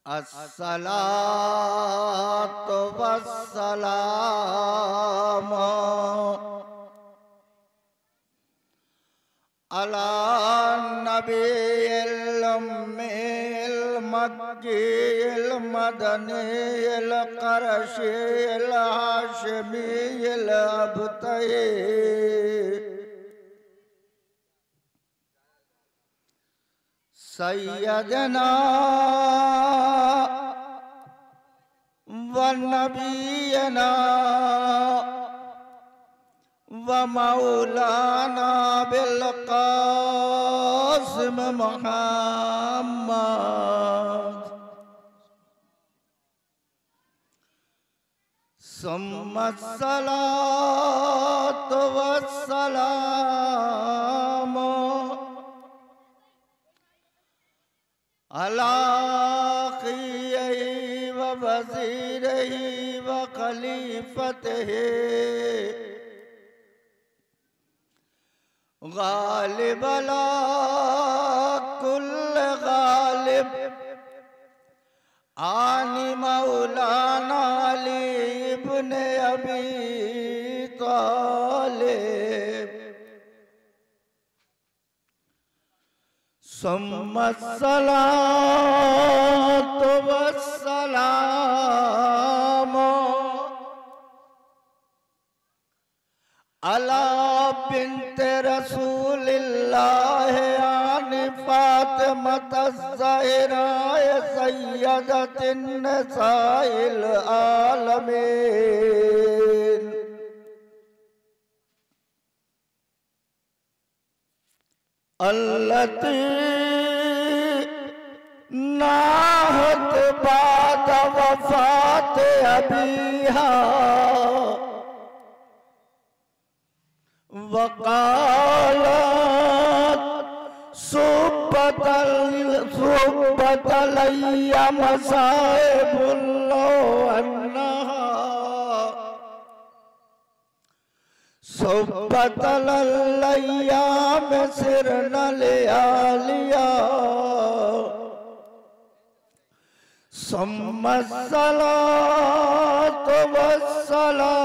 अस्सलातु वस्सलामु अला नबील उम्मील मक्कील मदनील क़रशील हाशिमील अबतई सय्यदना व नबीना व मौलाना बिल क़ासिम मुहम्मद सुम्मा सलातु वस्सलामु अला ख़िय्यही व वज़ीरही व ख़लीफ़तिही गालिब अला कुल्ल गालिब आनी मौलाना अली इब्न अबी तालिब सुम्मा सलातु वस्सलामु अला बिन्ते रसूलिल्लाह आनी फातिमत ज़हरा सय्यदतिन निसाइल आलमीन अल्लती नाहत बाद वफ़ात अबीहा वक़ालत सुब्बत अलैया मसाइबुल्लाह अन्नहा सुब्बत अलैया में सिरन लिया सुम्मा सलातु वस्सलामु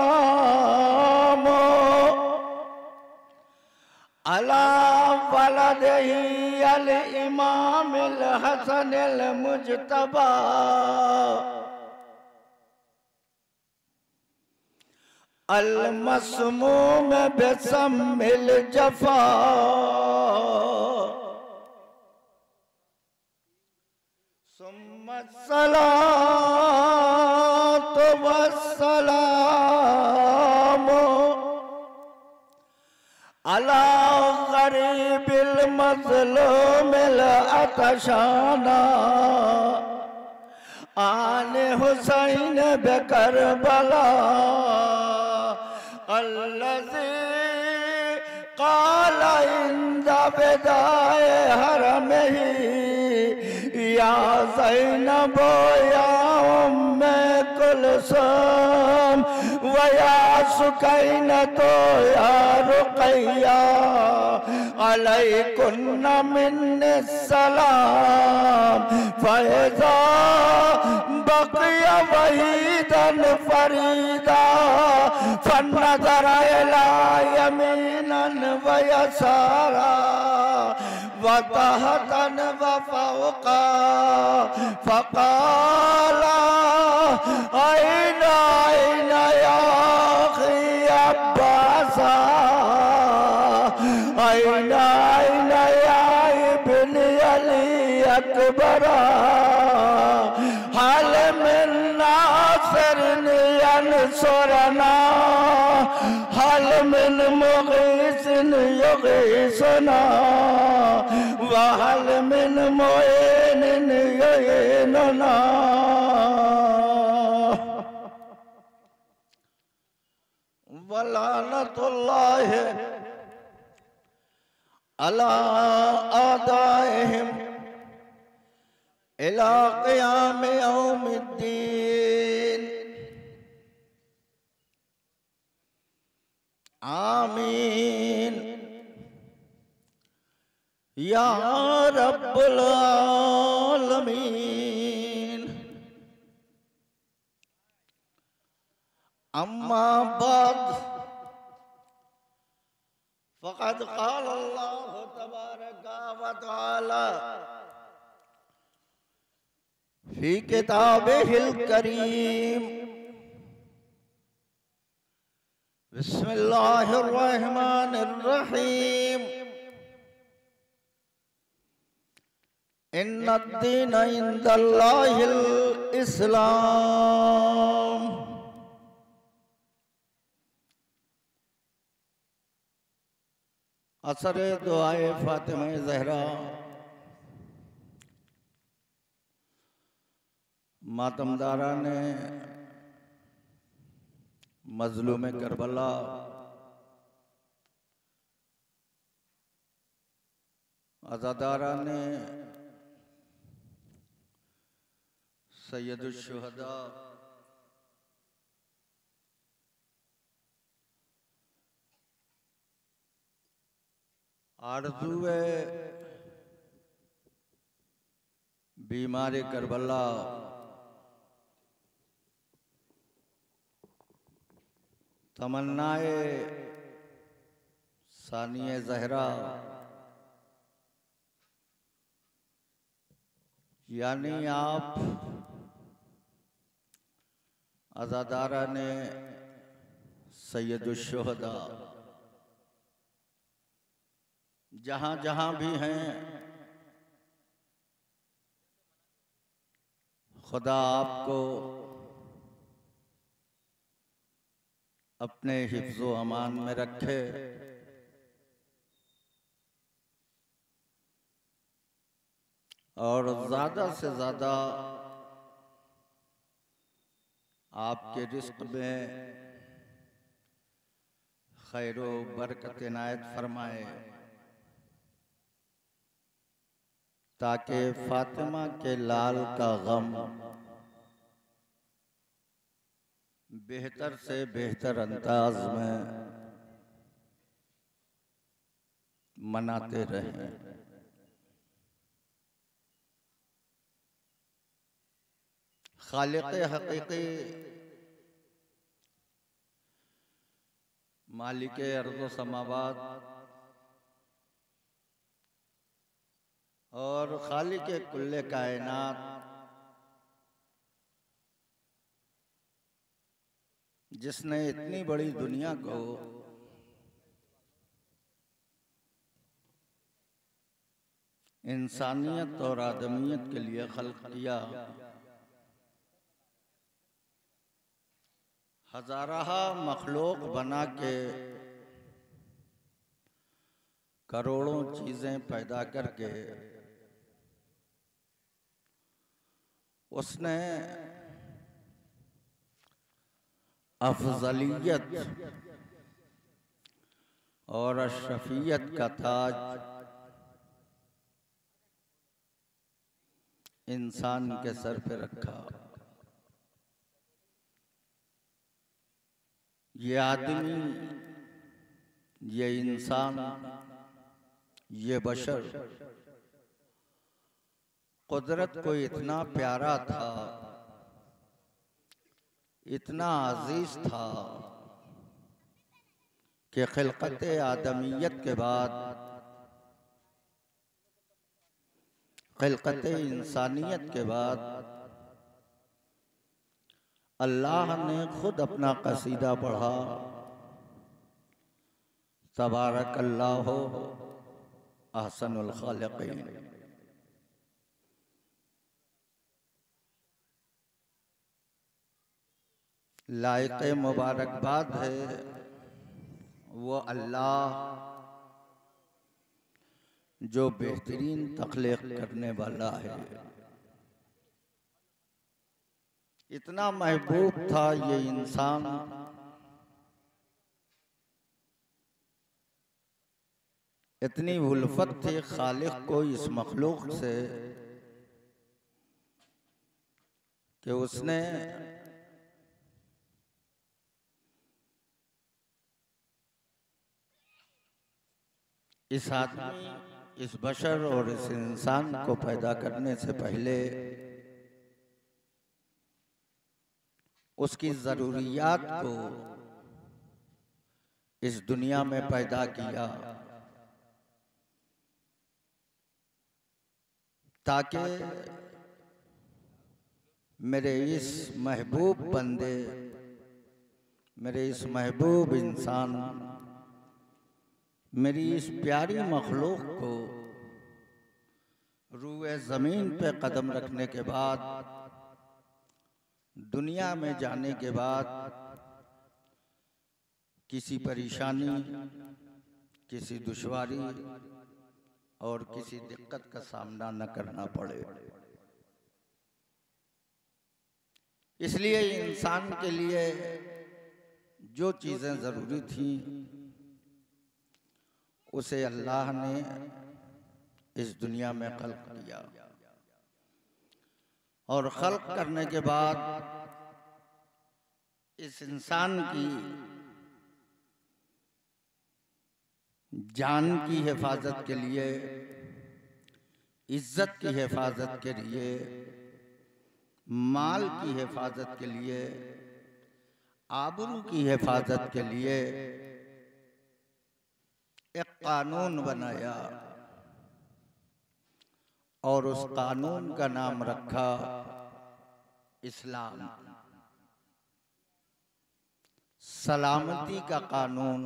अला वलदिही अल इमामिल हसनिल मुज्तबा अल मस्मूम बिस्मिल जफा सुम्मा सलातु वस्सलामु अला गरीबिल मज़लूमिल अतशाना आने हुसैन बेकरबला अल्लज़ी क़ाल इंदा विदाए हरमिही या ज़ैनब या उम्मे कुलसूम व या सुकैनतो या रुक़ैया अलैकुन्ना मिन्नी सलाम फ़ैज़ा बक़िया वहीदन फ़रीदा फ़न्नज़र इला यमीनन व यसारा व तहतन व फ़ौक़ा फ़क़ाला ऐना ऐना या अख़ी अब्बासा ऐना ऐना या इब्न अली अकबरा हाल मिन नासिरिन यंसुरना हाल मिन मुग़ीसिन युग़ीसुना व हाल मिन मुईनिन युईनुना व लानतुल्लाहि अला आदाइहिम इला क़ियाम यौमिद्दीन आमीन या रब्बुल आलमीन। अम्मा बाद फ़क़द क़ाल अल्लाहु तबारक व तआला फ़ी किताबिहिल करीम बिस्मिल्लाहिर रहमानिर रहीम इन्नद-दीन इंदल्लाहिल इस्लाम। असर दुआए फातिमा ज़हरा मातमदारा ने मजलूम करबला अज़ादारा ने सैयदुश शुहदा आरज़ूए बीमार करबला तमन्नाए सानिए ज़हरा यानी आप अज़ादारा ने सैयदुश शुहदा जहाँ जहाँ भी हैं खुदा आपको अपने हिफ्ज़ो अमान में रखे। और ज़्यादा से ज़्यादा आपके रिज़्क़ में खैर व बरकत इनायत फरमाए ताकि फातिमा के लाल का गम बेहतर से बेहतर अंदाज में मनाते रहें। खालिक़े हक़ीक़ी मालिके अर्ज़ समावात और खालिक़े कुल्ले कायनात जिसने इतनी बड़ी दुनिया को इंसानियत और आदमियत के लिए खल्क़ किया, हज़ारहा मखलूक बना के करोड़ों चीज़ें पैदा करके उसने अफ़ज़लियत और अशरफियत का ताज इंसान के सर पे रखा। ये आदमी, ये इंसान, ये बशर कुदरत को इतना प्यारा था, इतना अजीज था कि खिलकत आदमियत के बाद खिलकत इंसानियत के बाद अल्लाह ने खुद अपना कसीदा पढ़ा, तबारकल्लाहु अहसनुल खालिकीन। लायक़े मुबारकबाद है वो अल्लाह जो बेहतरीन तख्लीक़ करने वाला है। इतना महबूब था ये इंसान, इतनी उल्फत थी खालिक को इस मखलूक से कि उसने इस आदमी, इस बशर और इस इंसान को पैदा करने से पहले उसकी ज़रूरियात को इस दुनिया में पैदा किया ताकि मेरे इस महबूब बंदे, मेरे इस महबूब इंसान, मेरी इस प्यारी मखलूक को रूए ज़मीन पे कदम रखने के बाद, दुनिया में जाने के बाद किसी परेशानी, किसी दुश्वारी और किसी दिक्कत का सामना न करना पड़े। इसलिए इंसान के लिए जो चीज़ें ज़रूरी थी उसे अल्लाह ने इस दुनिया में खल्क किया, और खल्क करने के बाद इस इंसान की जान की हिफाजत के लिए, इज्जत की हिफाजत के लिए, माल की हिफाजत के लिए, आबरू की हिफाजत के लिए एक कानून बनाया, और उस कानून का नाम रखा इस्लाम। सलामती का कानून,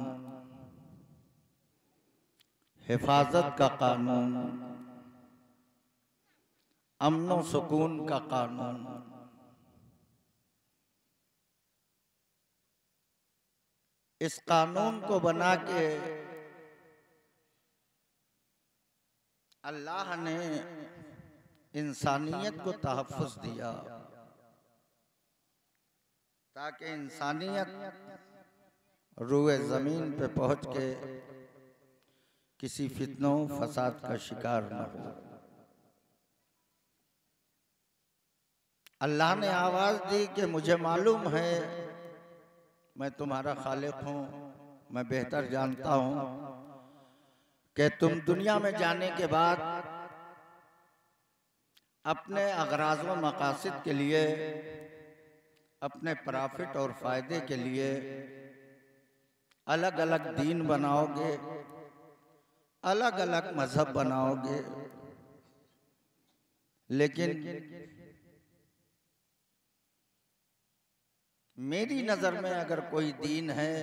हिफाजत का कानून, अमन सुकून का कानून। इस कानून को बना के अल्लाह ने इंसानियत को तहफ़्फ़ुज़ दिया ताकि इंसानियत रूए ज़मीन पे पहुँच के किसी फितनों फसाद का शिकार न हो। अल्लाह ने आवाज़ दी कि मुझे मालूम है मैं तुम्हारा खालिक हूँ, मैं बेहतर जानता हूँ कि तुम दुनिया में जाने के बाद अपने अग़राज़ व मक़ासिद के लिए, अपने प्रॉफिट और फ़ायदे के लिए अलग अलग दीन बनाओगे, अलग अलग मज़हब बनाओगे, लेकिन मेरी नज़र में अगर कोई दीन है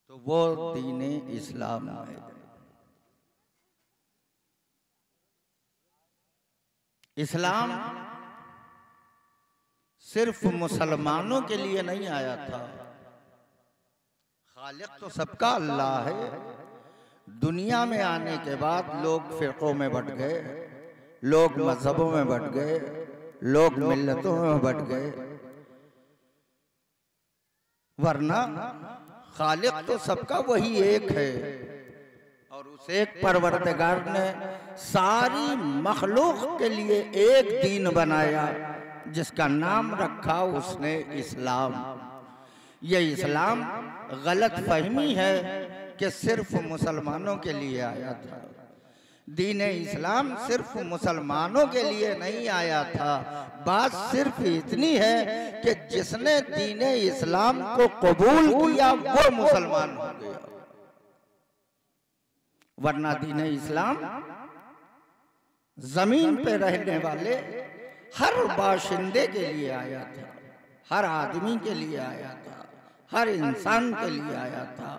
तो वो दीन इस्लाम है। इस्लाम सिर्फ मुसलमानों के लिए नहीं आया था, खालिक तो सबका अल्लाह है। दुनिया में आने के बाद लोग फ़िरक़ों में बट गए, लोग मज़हबों में बट गए, लोग मिल्लतों में बट गए, वरना खालिक तो सबका वही एक है। और उस एक परवरदिगार ने सारी मखलूक के लिए एक दीन बनाया जिसका नाम रखा उसने इस्लाम। ये इस्लाम गलत फहमी है कि सिर्फ मुसलमानों के लिए आया था। दीन इस्लाम सिर्फ मुसलमानों के लिए नहीं आया था। बात सिर्फ इतनी है कि जिसने दीन इस्लाम को कबूल किया वो मुसलमान हो गया, वरना दीन इस्लाम जमीन पे रहने वाले हर बाशिंदे के लिए आया था, हर आदमी के लिए आया था, हर इंसान के लिए आया था।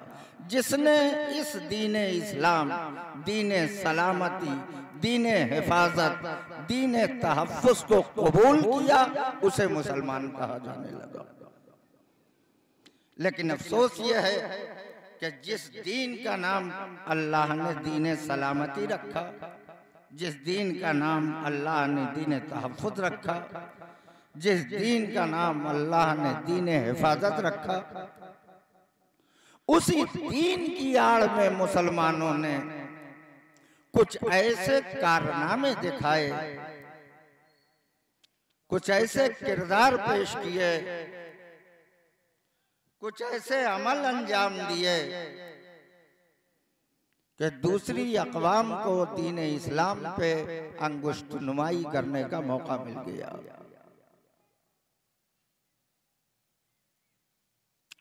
जिसने इस दीन इस्लाम, दीन सलामती, दीन हिफाजत, दीन तहफ़्फ़ुज़ को कबूल किया उसे मुसलमान कहा जाने लगा। लेकिन अफसोस ये है कि जिस दीन का नाम अल्लाह ने दीन सलामती रखा, जिस दीन का नाम अल्लाह ने दीन तहफ़्फ़ुज़ रखा, जिस दीन का नाम अल्लाह ने दीन हिफाजत रखा, उसी दीन की आड़ में मुसलमानों ने कुछ ऐसे कारनामे दिखाए, कुछ ऐसे किरदार पेश किए, कुछ ऐसे अमल अंजाम दिए कि दूसरी अक़वाम को दीन इस्लाम पे अंगुश्त नुमाई करने का मौका मिल गया।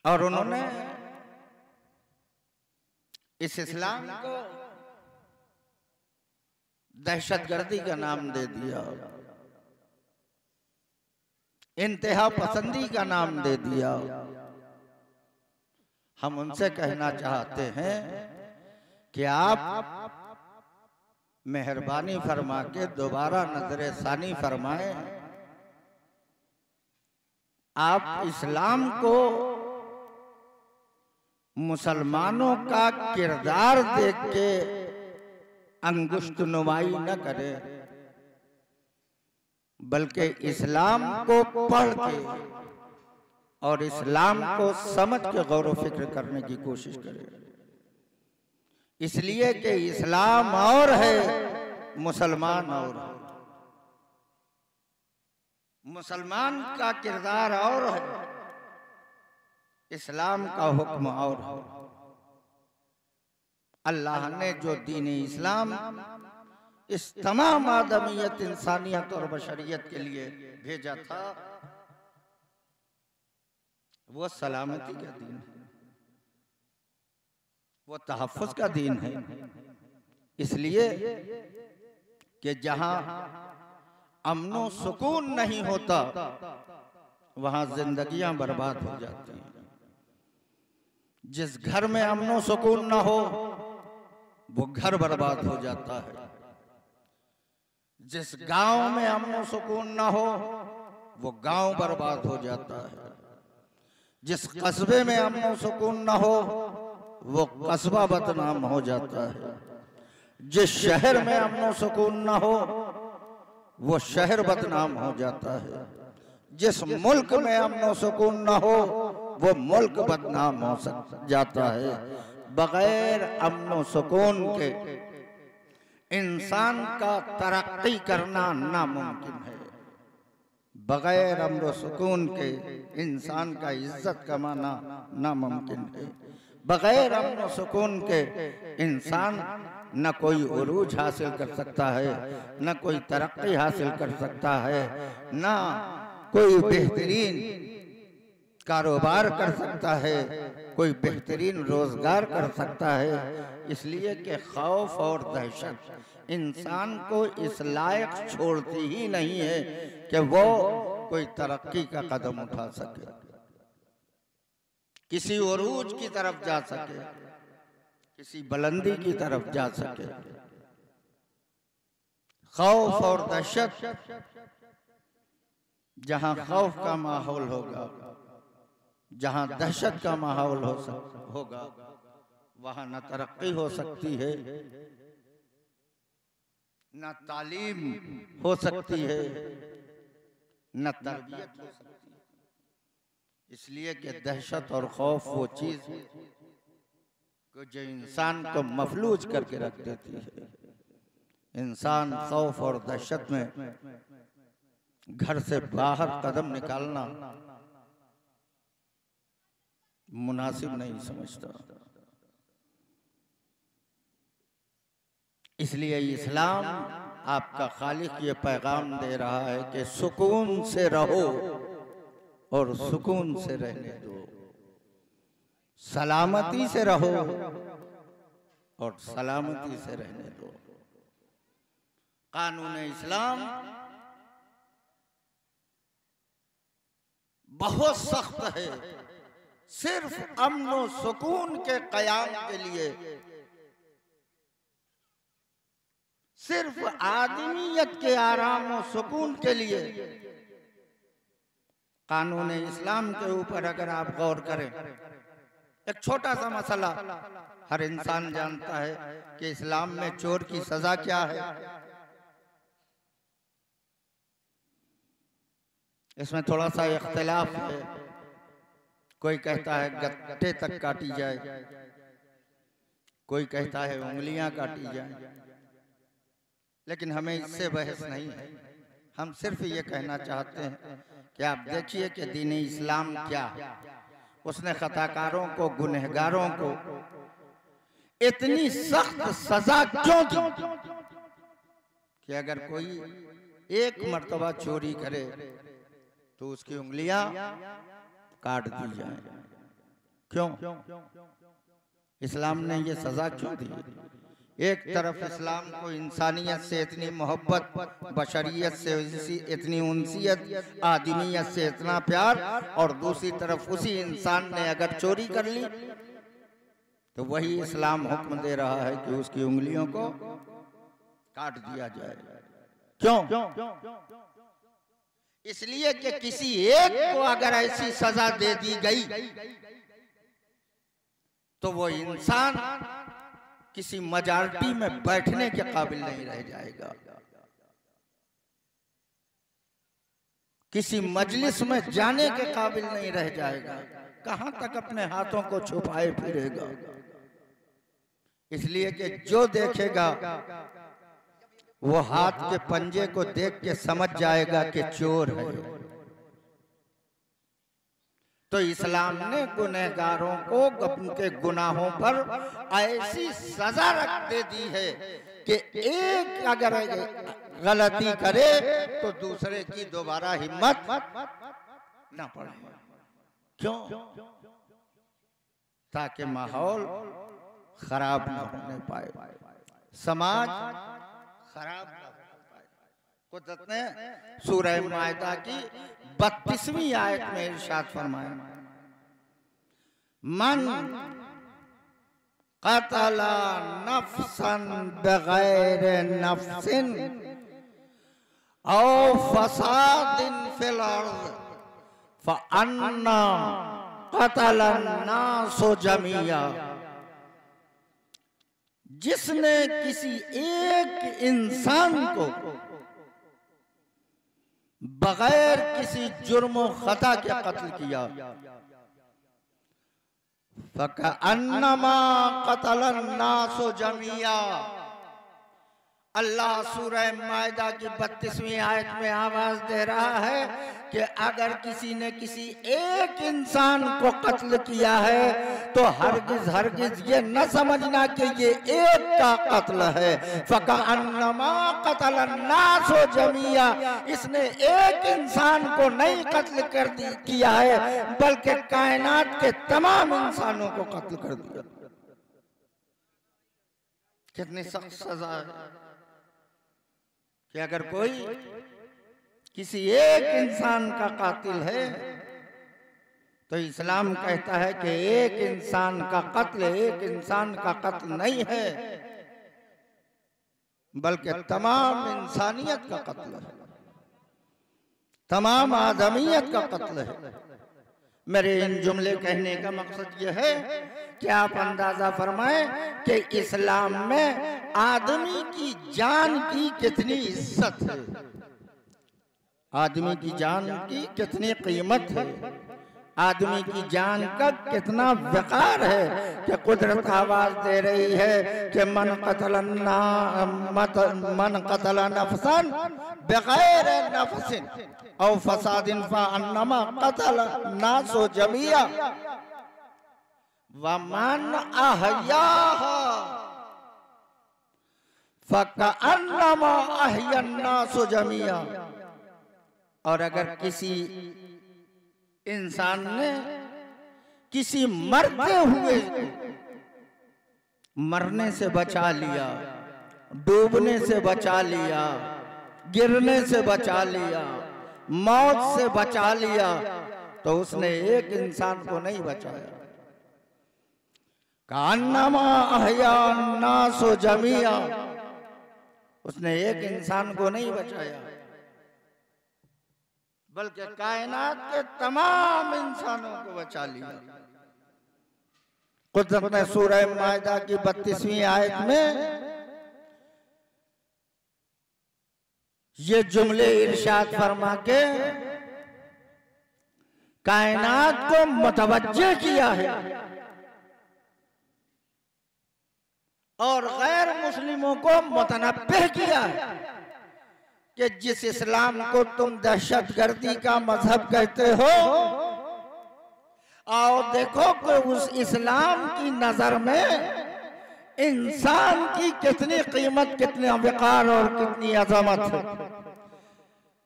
और उन्होंने इस इस्लाम को दहशतगर्दी का नाम दे दिया, इंतहा पसंदी का नाम दे दिया। हम उनसे कहना चाहते हैं कि आप मेहरबानी फरमा के दोबारा नजर सानी फरमाएं। आप इस्लाम को मुसलमानों का किरदार देख के अंगुष्ठ नुमाई न करें, बल्कि इस्लाम को पढ़ के और इस्लाम को समझ के गौर व फिक्र करने की कोशिश करें। इसलिए कि इस्लाम और है, मुसलमान और है। मुसलमान का किरदार और है, इस्लाम का हुक्म और है। अल्लाह ने जो दीन इस्लाम इस तमाम आदमियत, इंसानियत और बशरियत के लिए भेजा था, वो सलामती का दीन है, वो तहफ़्फ़ुज़ का दीन है। इसलिए कि जहां अमनो सुकून नहीं होता, वहां जिंदगियां बर्बाद हो जाती हैं। जिस घर में अमनो सुकून ना हो, वो घर बर्बाद हो जाता है। जिस गांव में अमनो सुकून ना हो, वो गांव बर्बाद हो जाता है। जिस कस्बे में अमनो सुकून ना हो, वो कस्बा बदनाम हो जाता है। जिस शहर में अमनो सुकून ना हो, वो शहर बदनाम हो जाता है। जिस मुल्क में अमनो सुकून ना हो, वो मुल्क बदनाम हो जाता है। बगैर अमनो सुकून के इंसान का तरक्की करना नामुमकिन है। बगैर अमन सुकून के इंसान का इज्जत कमाना नामुमकिन है। बगैर अमन सुकून के इंसान न कोई उरूज हासिल कर सकता है, न कोई तरक्की हासिल कर सकता है, न कोई बेहतरीन कारोबार कर सकता है, कोई बेहतरीन रोजगार कर सकता है। इसलिए कि खौफ और दहशत इंसान को इस लायक छोड़ती ही नहीं है कि वो कोई तरक्की का कदम उठा सके, किसी उरूज की तरफ जा सके, किसी बुलंदी की तरफ जा सके। खौफ और दहशत, जहां खौफ का माहौल होगा, जहां दहशत का माहौल होगा, वहां न तरक्की हो सकती है, न तालीम हो सकती है, न तरबियत हो सकती है। इसलिए कि दहशत और खौफ वो चीज है जो इंसान को मफलूज करके रख देती है। इंसान खौफ और दहशत में घर से बाहर कदम निकालना मुनासिब नहीं समझता। इसलिए इस्लाम आपका खालिक ये पैगाम दे रहा है कि सुकून से रहो और सुकून से रहने दो, सलामती से रहो और सलामती से रहने दो। कानून इस्लाम बहुत सख्त है। सिर्फ अमन और सुकून के कयाम के लिए, सिर्फ आदमियत के आराम और सुकून के लिए कानून इस्लाम के ऊपर अगर आप गौर करें, एक छोटा सा मसला हर इंसान जानता है कि इस्लाम में चोर की सजा क्या है। इसमें थोड़ा सा इख्तिलाफ है। कोई कहता है गट्टे तक काटी जाए, कोई कहता है उंगलियां काटी जाए, लेकिन हमें इससे बहस नहीं है। हम सिर्फ ये कहना चाहते हैं कि आप देखिए कि दीन इस्लाम क्या है। उसने खताकारों को, गुनहगारों को इतनी सख्त सजा क्यों दी कि अगर कोई एक मर्तबा चोरी करे तो उसकी उंगलियां काट दी जाए। क्यों? इस्लाम ने ये सजा क्यों दी? एक तरफ इस्लाम को इंसानियत से इतनी मोहब्बत, बशरियत से इतनी उनसियत, आदमियत से इतना प्यार, और दूसरी तरफ उसी इंसान ने अगर चोरी कर ली तो वही इस्लाम हुक्म दे रहा है कि उसकी उंगलियों को काट दिया जाए। क्यों? इसलिए कि किसी एक को अगर ऐसी सजा दे दी गई तो वो इंसान किसी मेजॉरिटी में बैठने के काबिल नहीं रह जाएगा, किसी मजलिस में जाने के काबिल नहीं रह जाएगा, कहां तक अपने हाथों को छुपाए फिरेगा। इसलिए कि जो देखेगा वो हाथ के पंजे को देख के समझ जाएगा कि चोर है। तो इस्लाम ने गुनहगारों को उनके गुनाहों पर ऐसी सजा रख दे दी है कि एक अगर गलती करे तो दूसरे की दोबारा हिम्मत ना पड़े। क्यों? ताकि माहौल खराब ना होने पाए, समाज खराब ना हो पाए। कुदरत ने सूरह माइदा की 32वीं आयत में इरशाद फरमाया, मन क़तला नफ्सन बगैर नफ्सिन औ फसादिन फिल अर्ज़ फ़अन्ना क़तलन नासु जमिया। जिसने किसी एक इंसान को बगैर किसी जुर्म खता के कत्ल किया, फ़कअन्नमा क़तलन नासु जमिया। अल्लाह सूरह माइदा की 32वीं आयत में आवाज दे रहा है कि अगर किसी ने किसी एक इंसान को कत्ल किया है तो हरगिज हरगिज ये न समझना कि ये एक का कत्ल है। फ़कअन्नमा क़तलन नासु जमिया। इसने एक इंसान को नहीं कत्ल किया है बल्कि कायनात के तमाम इंसानों को कत्ल कर दिया। कितनी सख्त सजा है कि अगर कोई किसी एक इंसान का कातिल है तो इस्लाम कहता है कि एक इंसान का कत्ल एक इंसान का कत्ल नहीं है बल्कि तमाम इंसानियत का कत्ल है, तमाम आदमियत का कत्ल है। मेरे इन जुमले कहने का मकसद यह है कि आप अंदाजा फरमाएं कि इस्लाम में आदमी की जान की कितनी इज्जत है, आदमी की जान की कितनी कीमत है, आदमी की जान का कितना वक़ार है कि कुदरत आवाज दे रही है कि मन क़तल नफ्सन बगैर नफ्सिन औ फसादिन फ़अन्नमा क़तल नासु जमिया वमन अहयाहा फ़कअन्नमा अहया अन्नासु जमिया। और अगर किसी इंसान ने किसी मरते हुए मरने से बचा लिया, डूबने से बचा लिया, गिरने से बचा लिया, मौत से बचा लिया, तो उसने एक इंसान को नहीं बचाया। कान्नमा अहया अन्नासु जमिया। उसने एक इंसान को नहीं बचाया बल्कि कायनात के तमाम इंसानों को बचा लिया। कुदरत ने सूरह माइदा की 32वीं आयत में ये जुमले इरशाद फरमा के कायनात को मुतवज्जे किया है और गैर मुस्लिमों को मुतनब्बिह किया है कि जिस इस्लाम को तुम दहशतगर्दी का मजहब कहते हो, आओ देखो कि उस इस्लाम की नजर में इंसान की कितनी कीमत, कितने वक़ार और कितनी अज़मत है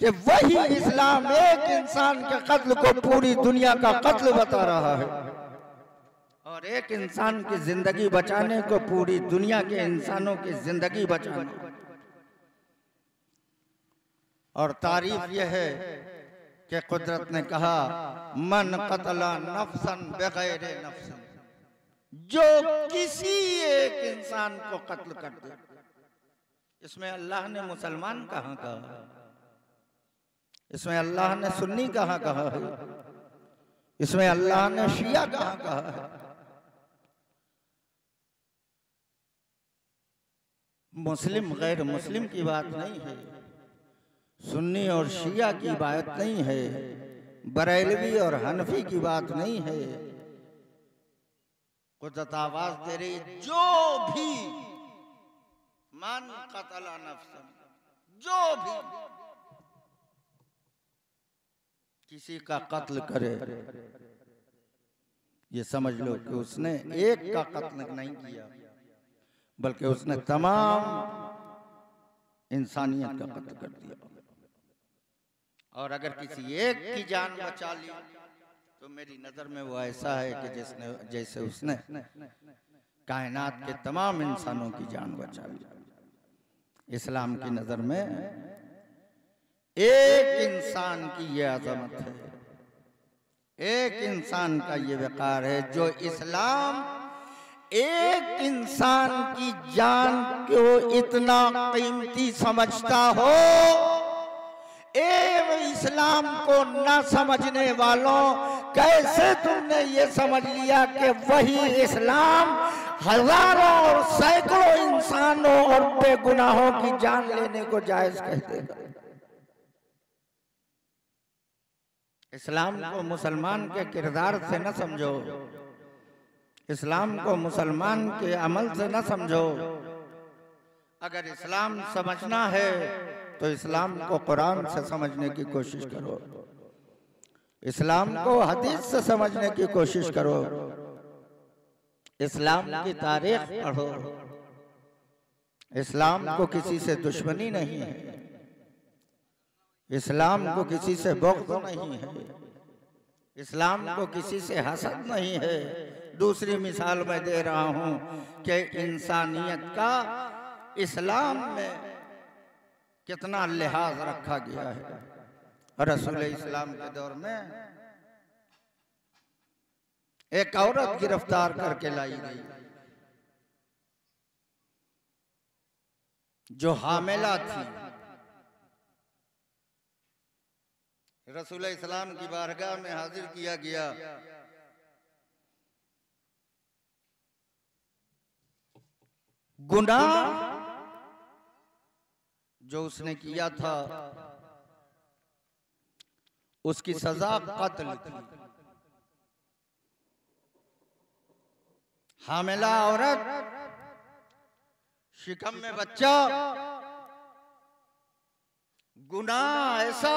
कि वही इस्लाम एक इंसान के कत्ल को पूरी दुनिया का कत्ल बता रहा है। और एक इंसान की जिंदगी बचाने को पूरी दुनिया के इंसानों की जिंदगी बचाना। और तारीफ यह है कि कुदरत ने कहा मन कतला नफ्सन बगैर नफ्सन, जो किसी एक इंसान को कत्ल कर दे। इसमें अल्लाह ने मुसलमान कहाँ कहा, इसमें अल्लाह ने सुन्नी कहाँ कहा है, इसमें अल्लाह ने शिया कहाँ कहा है। मुस्लिम गैर मुस्लिम की बात नहीं है, सुन्नी और शिया की बात नहीं है, बरेलवी और हनफी की बात नहीं है। कुदरत आवाज दे रही, जो भी मन कतला नफ्सन, जो भी किसी का कत्ल करे, ये समझ लो कि उसने एक का कत्ल नहीं किया, बल्कि उसने तमाम इंसानियत का कत्ल कर दिया। और अगर किसी एक की जान बचा ली तो मेरी नजर में वो ऐसा है कि जिसने जैसे उसने कायनात के तमाम इंसानों की जान बचा ली। इस्लाम की नजर में एक इंसान की ये अजमत है, एक इंसान का ये वक़ार है, जो इस्लाम एक इंसान की जान को इतना कीमती समझता हो। इस्लाम को न समझने वालों, कैसे तुमने ये समझ लिया कि वही इस्लाम हजारों और सैकड़ों इंसानों और बेगुनाहों की जान लेने को जायज कह देगा। इस्लाम को मुसलमान के किरदार से न समझो, इस्लाम को मुसलमान के अमल से न समझो। अगर इस्लाम समझना है तो इस्लाम को कुरान से समझने की कोशिश करो, इस्लाम को हदीस से समझने की कोशिश करो, इस्लाम की तारीख पढ़ो। इस्लाम को किसी से दुश्मनी नहीं है, इस्लाम को किसी से बुग़्ज़ नहीं है, इस्लाम को किसी से हसद नहीं है। दूसरी मिसाल मैं दे रहा हूं कि इंसानियत का इस्लाम में कितना लिहाज रखा गया है। रसूल इस्लाम के दौर में एक औरत गिरफ्तार करके लाई गई जो हामिला थी। रसूल इस्लाम की बारगाह में हाजिर किया गया। गुनाह जो उसने किया था उसकी सजा कत्ल थी। हामिला औरत, शिकम में बच्चा, गुनाह ऐसा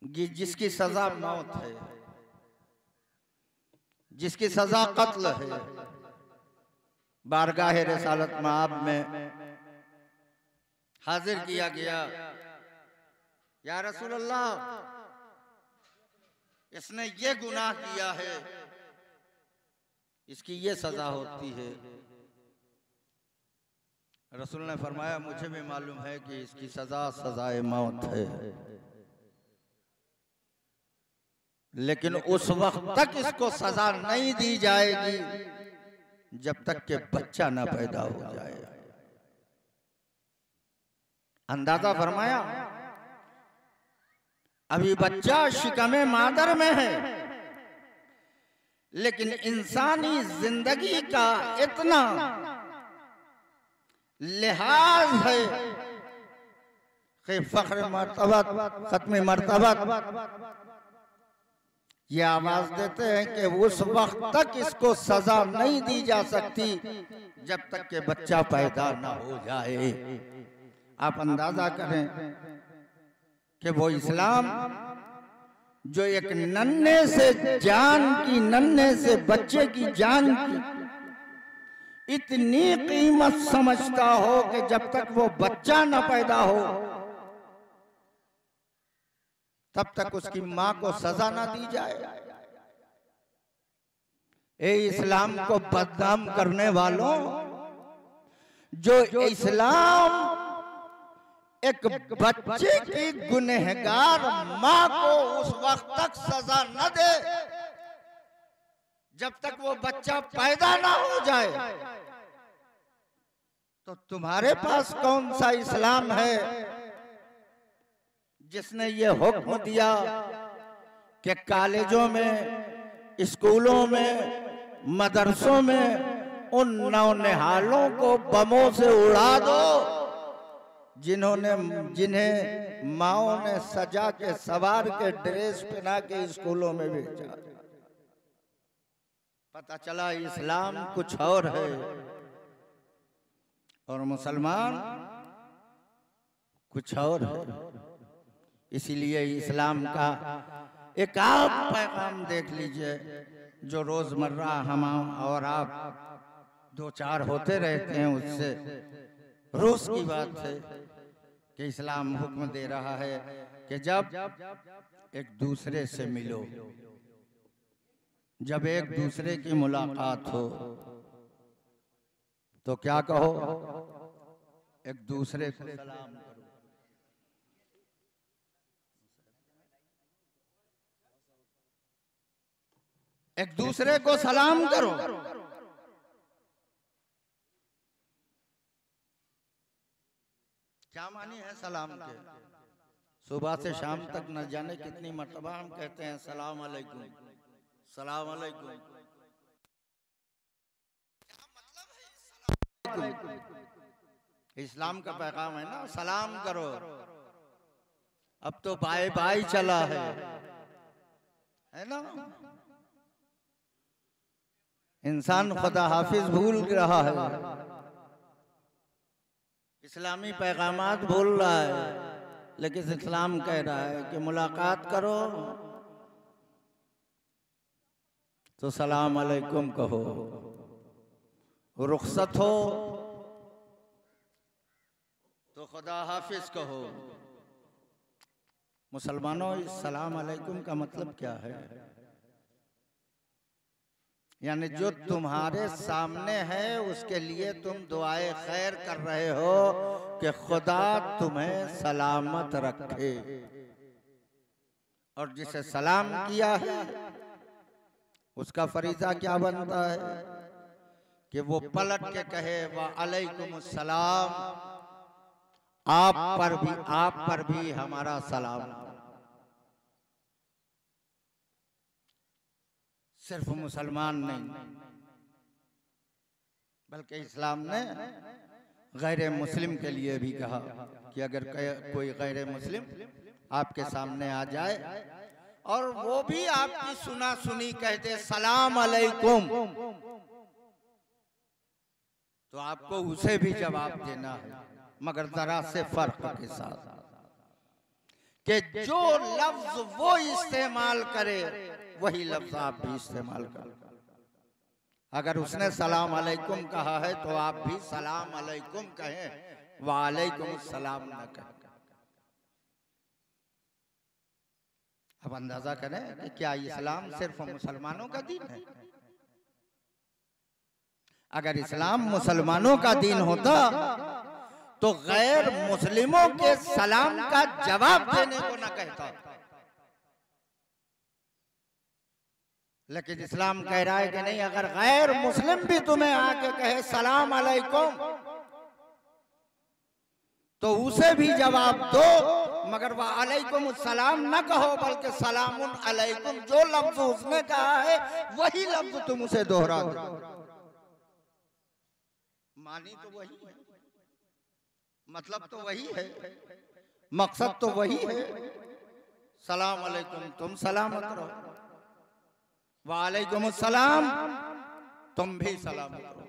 जिसकी सजा मौत है, जिसकी सजा कत्ल है। बारगाह रिसालत मआब में हाजिर किया गया, या रसूल अल्लाह, इसने ये गुनाह किया है, इसकी ये सजा होती है। रसूल ने फरमाया, मुझे भी मालूम है कि इसकी सजा सजाए मौत है, लेकिन उस वक्त तक इसको सजा नहीं दी जाएगी जब तक कि बच्चा ना पैदा हो जाए। अंदाजा फरमाया, अभी बच्चा शिकमे मादर में है, लेकिन इंसानी जिंदगी का इतना लिहाज है कि फख्र मर्तबत, खत्म मर्तबत ये आवाज देते हैं कि उस वक्त तक इसको सजा नहीं दी जा सकती जब तक कि बच्चा पैदा ना हो जाए। आप अंदाजा करें कि वो इस्लाम जो एक नन्हे से जान की, नन्हे से बच्चे की जान की इतनी कीमत समझता हो कि जब तक वो बच्चा न पैदा हो तब तक उसकी मां को सजा ना दी जाए। ए इस्लाम को बदनाम करने वालों, जो इस्लाम एक बच्चे की गुनहगार मां को उस वक्त तक सजा न दे जब तक वो बच्चा पैदा ना हो जाए, तो तुम्हारे पास कौन सा इस्लाम है जिसने ये हुक्म दिया कि कॉलेजों में, स्कूलों में, मदरसों में उन नौनिहालों को बमों से उड़ा दो जिन्हें माओ ने सजा के सवार के ड्रेस पहना के स्कूलों में भेजा। पता चला इस्लाम कुछ और है और मुसलमान कुछ और है। इसीलिए इस्लाम का एक आप पैगाम देख लीजिए जो रोजमर्रा हम और आप दो चार होते रहते हैं, उससे रोज की बात है कि इस्लाम हुक्म दे रहा है कि जब एक दूसरे से मिलो, जब एक दूसरे की मुलाकात हो तो क्या कहो, एक दूसरे को सलाम करो। एक दूसरे को सलाम करो। क्या मानी है सलाम के? सुबह से शाम तक न जाने कितनी मर्तबा हम कहते हैं सलाम अलैकुम, सलाम अलैकुम। क्या मतलब है इस्लाम का पैगाम है ना, सलाम करो। अब तो बाय बाय चला है ना। इंसान खुदा हाफिज भूल रहा है, इस्लामी पैगामात भूल रहा है, लेकिन इस्लाम कह रहा है कि मुलाकात करो तो सलाम अलैकुम कहो, रुखसत हो तो खुदा हाफिज कहो। मुसलमानों, इस सलाम अलैकुम का मतलब क्या है? यानी जो तुम्हारे सामने है उसके लिए तुम दुआए खैर कर रहे हो कि खुदा तुम्हें सलामत रखे, और जिसे सलाम किया है उसका फरीजा क्या बनता है कि वो पलट के कहे वा अलैकुम सलाम, आप पर भी हमारा सलाम। सिर्फ मुसलमान नहीं, बल्कि इस्लाम ने गैर मुस्लिम के लिए भी कहा कि अगर कोई गैर मुस्लिम आपके सामने आ जाए और वो भी आपकी सुना सुनी कहते सलाम अलैकुम, तो आपको उसे भी जवाब देना है, मगर जरा से फर्क के साथ कि जो लफ्ज वो इस्तेमाल करे वही लफ्ज आप भी इस्तेमाल करो। अगर उसने सलाम अलैकुम कहा है तो आप भी सलाम अलैकुम कहें, वालेकुम सलाम न कहें। अब अंदाजा करें कि क्या इस्लाम सिर्फ मुसलमानों का दीन है? अगर इस्लाम मुसलमानों का दीन होता तो गैर मुस्लिमों के सलाम का जवाब देने को न कहता। लेकिन इस्लाम कह रहा है कि नहीं, अगर गैर मुस्लिम भी तुम्हें आके कहे सलाम अलैकुम तो उसे भी जवाब दो, मगर वह अलैकुम सलाम न कहो, बल्कि सलामुन अलैकुम, जो लफ्ज उसने कहा है वही लफ्ज तुम उसे दोहरा दो। मानी तो वही है, मतलब तो वही है, मकसद तो वही है। सलाम अलैकुम, तुम सलामत रहो, वालेकुम सलाम, तुम भी सलामत रहो।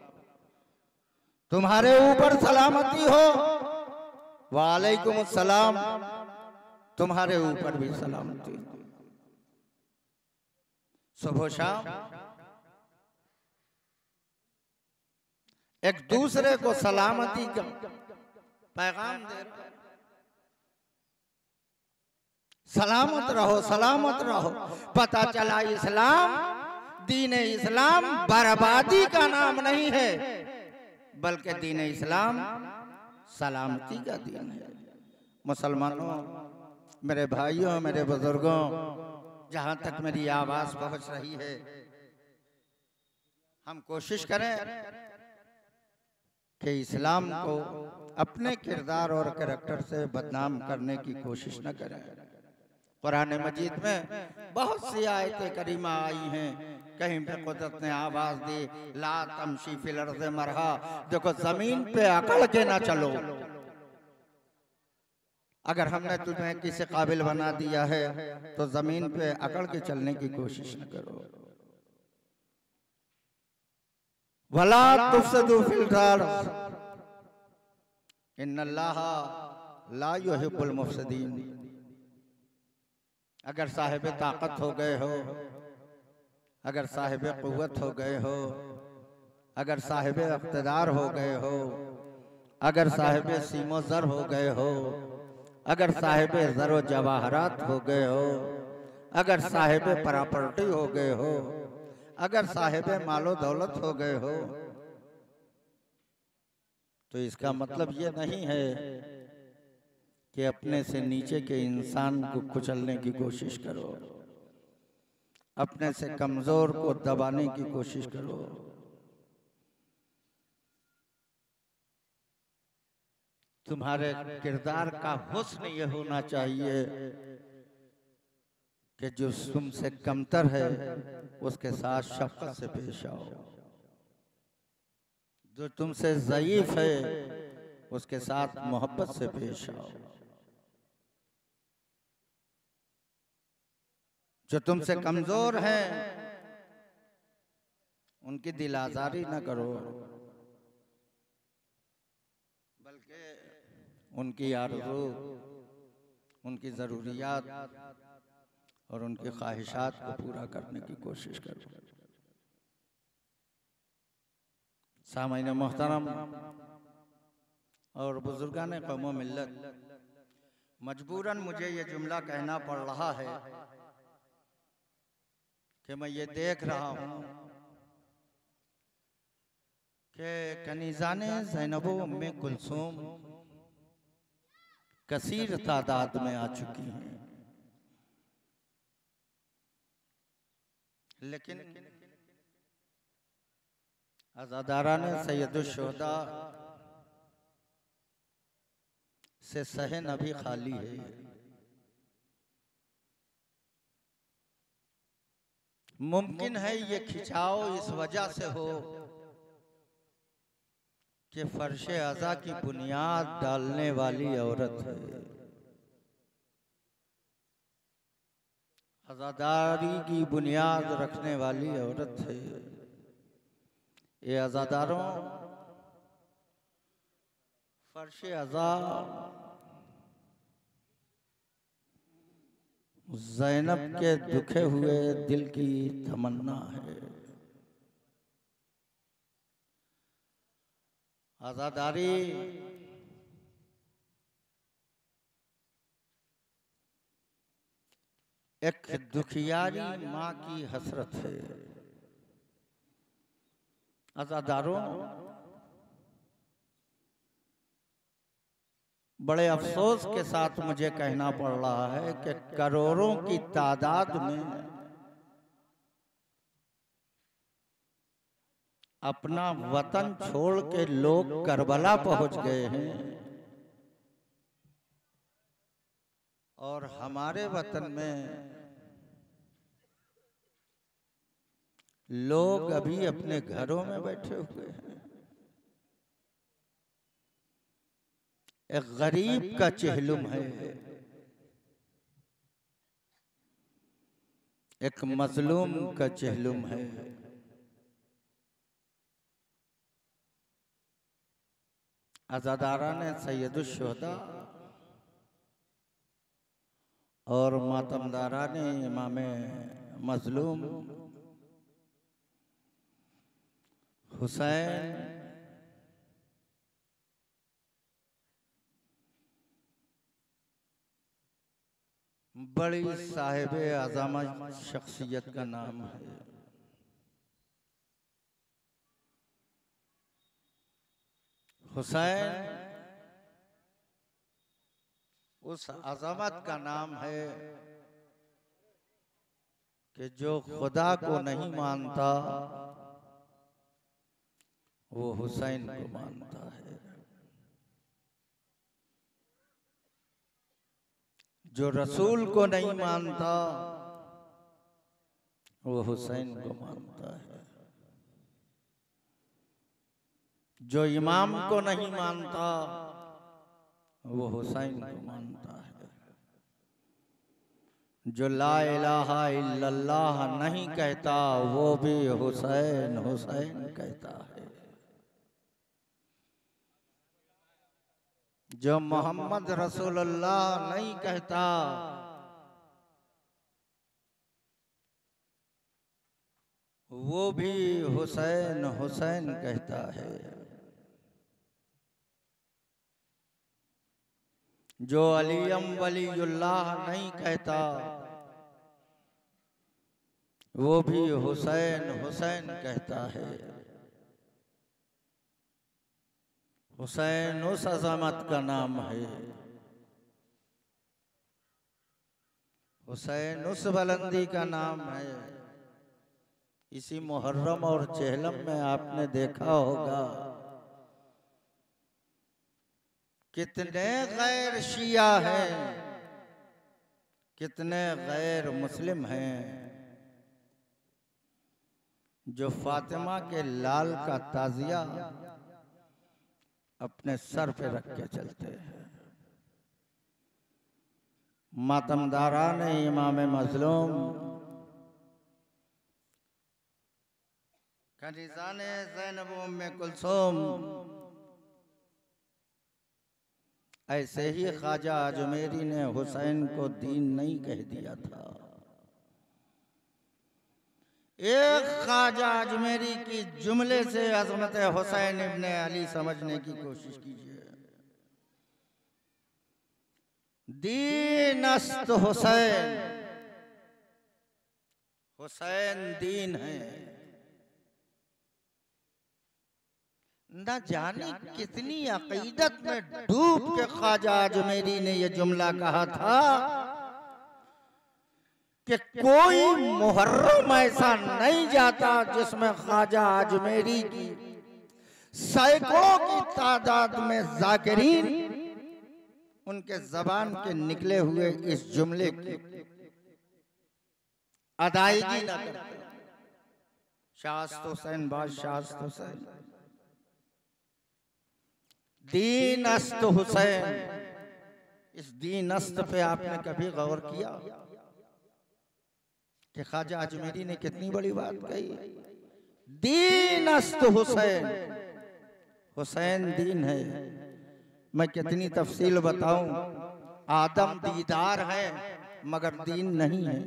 तुम्हारे ऊपर सलामती हो, वालेकुम सलाम, तुम्हारे ऊपर भी सलामती। सुबह शाम एक दूसरे को सलामती का पैगाम दे रहे, सलामत रहो, सलामत रहो। पता चला इस्लाम दीन इस्लाम बर्बादी का नाम नहीं है, बल्कि दीन इस्लाम सलामती का दीन है। मुसलमानों, मेरे भाइयों, मेरे बुजुर्गों, जहां तक मेरी आवाज पहुंच रही है, हम कोशिश करें कि इस्लाम को अपने किरदार और कैरेक्टर से बदनाम करने की कोशिश न करें। कुरान मजीद में बहुत सी आयतें करीमा आई हैं, कहीं पे कुदरत ने आवाज दी, ला तमशी फिल अर्ज़ मरहा, देखो जमीन पे अकड़ के ना चलो। अगर हमने तुम्हें किसी काबिल बना दिया है तो जमीन पे अकड़ के चलने की कोशिश न करो। वला तुफसिदू फिल अर्ज़ इन्नल्लाह ला युहिब्बुल मुफसिदीन। अगर साहिब ताकत हो गए हो, अगर साहिब कुव्वत हो गए हो, अगर साहिब इक़्तिदार हो गए हो, अगर साहिब सीमो ज़र हो गए हो, अगर साहिब ज़रो जवाहरात हो गए हो, अगर साहिब प्रॉपर्टी हो गए हो, अगर साहिब मालो दौलत हो गए हो, तो इसका मतलब ये नहीं है कि अपने से नीचे के इंसान को कुचलने की कोशिश करो, अपने से कमजोर को दबाने की कोशिश करो। तुम्हारे किरदार का हुस्न ये होना चाहिए कि जो तुमसे कमतर है उसके साथ शफ़क़त से पेश आओ, जो तुमसे ज़ईफ है उसके साथ मोहब्बत से पेश आओ, जो तुमसे कमजोर हैं उनकी दिल आज़ारी न करो, बल्कि उनकी आरज़ू, उनकी ज़रूरियात और उनकी ख्वाहिशात को पूरा करने की कोशिश करो। सामाईन मोहतरम और बुजुर्गान कौम मिल्लत, मजबूरन मुझे ये जुमला कहना पड़ रहा है कि मैं ये देख रहा हूँ कि कनीज़ाने ज़ैनब उम्मे कुलसूम कसीर तादाद में आ चुकी हैं, लेकिन अज़ादाराने सैयदुश्शुहदा से सहन अभी खाली है। मुमकिन है ये खिंचाव इस वजह से हो कि फर्शे अज़ा की बुनियाद डालने वाली औरत है, अज़ादारी की बुनियाद रखने वाली औरत है। ये अज़ादारों, फर्शे अज़ा ज़ैनब के दुखे हुए दिल की तमन्ना है। आज़ादारी एक दुखियारी माँ की हसरत है। आज़ादारों, बड़े अफसोस के साथ मुझे कहना पड़ रहा है कि करोड़ों की तादाद में अपना वतन छोड़ के लोग करबला पहुंच गए हैं और हमारे वतन में लोग अभी अपने घरों में बैठे हुए हैं। एक गरीब का चेहलुम है, एक मजलूम का चेहलुम है। अज़ादाराने सैयदुश्शुहदा और मातमदाराने इमाम मजलूम हुसैन बड़ी साहिब अज़मत शख्सियत का नाम है। हुसैन उस अज़मत का नाम है कि जो खुदा को नहीं मानता वो हुसैन को मानता है, जो रसूल को नहीं मानता वो हुसैन को मानता है, जो इमाम को नहीं मानता वो हुसैन को मानता है, जो ला इलाहा इल्लल्लाह नहीं कहता वो भी हुसैन हुसैन कहता है, जो मोहम्मद रसूलुल्लाह नहीं कहता वो भी हुसैन हुसैन कहता है, जो अलीम वलीउल्लाह नहीं कहता वो भी हुसैन हुसैन कहता है। हुसैन उस अज़मत का नाम है, हुसैन उस बुलंदी का नाम है। इसी मुहर्रम और चहलम में आपने देखा होगा कितने गैर शिया हैं, कितने गैर मुस्लिम हैं जो फातिमा के लाल का ताजिया अपने सर पे रख के चलते हैं। मातमदारान इमाम मज़लूम कनीज़ान ज़ैनब उम्मे कुलसूम ऐसे ही ख्वाजा अजमेरी ने हुसैन को दीन नहीं कह दिया था। एक ख्वाजा अजमेरी की जुमले से अज़मत हुसैन इब्ने अली समझने की कोशिश कीजिए। दीनस्त हुसैन, हुसैन दीन है। न जाने कितनी अकीदत में डूब के ख्वाजा अजमेरी ने यह जुमला कहा था कि कोई मुहर्रम ऐसा नहीं जाता जिसमें ख्वाजा अजमेरी की सैकड़ों की तादाद में जाकिरीन उनके जबान के निकले हुए इस जुमले की अदायगी न करते। शास्त हुसैन बादशाह हुसैन, दीनस्त हुसैन। इस दीनस्त पे आपने कभी गौर किया कि ख्वाजा अजमेरी ने कितनी बड़ी बात कही? दीनस्त हुसैन, हुसैन दीन है। मैं कितनी तफसील बताऊं। आदम दीदार है मगर दीन नहीं है,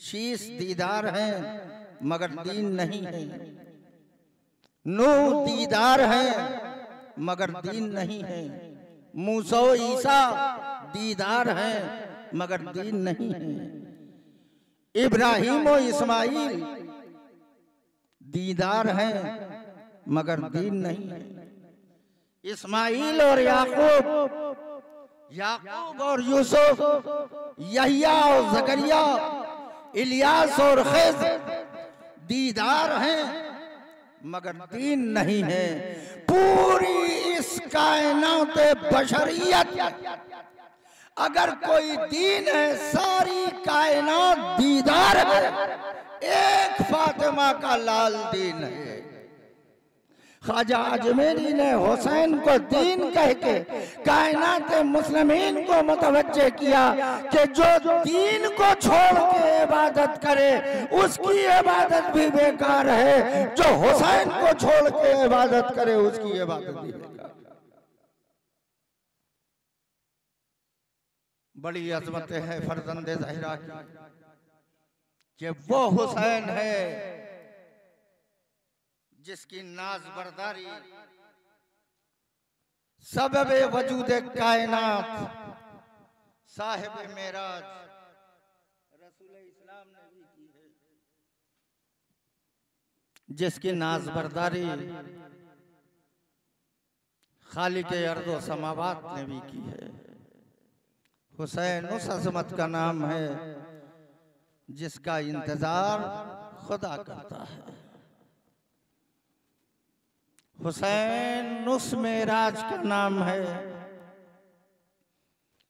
शीश दीदार है मगर दीन नहीं है, नूह दीदार है मगर दीन नहीं है, मूसा ईसा दीदार है मगर दीन नहीं है, इब्राहिम और इस्माइल दीदार हैं मगर दीन नहीं है, इस्माइल और याकूब, याकूब और यूसुफ, यहिया और जकरिया, इलियास और खिज़्र दीदार हैं मगर दीन नहीं है। पूरी इस कायनात बशरियत अगर कोई दीन है, सारी कायनात दीदार है, एक फातिमा का लाल दीन है। ख्वाजा अजमेरी ने हुसैन को दीन कह के कायनात मुस्लिमीन को मुतवज्जे किया कि जो दीन को छोड़ के इबादत करे उसकी इबादत भी बेकार है, जो हुसैन को छोड़ के इबादत करे उसकी इबादत भी बेकार। बड़ी अजमत है फर्जंदे ज़हरा की कि वो हुसैन है जिसकी नाज बरदारी सबब वजूद कायनात साहिब मेराज रसूल इस्लाम ने भी की है, जिसकी नाज बरदारी खालिक अर्ज़ समावात ने भी की है। हुसैन उस अज़मत का नाम है जिसका इंतजार खुदा करता है। हुसैन उस मेराज का नाम है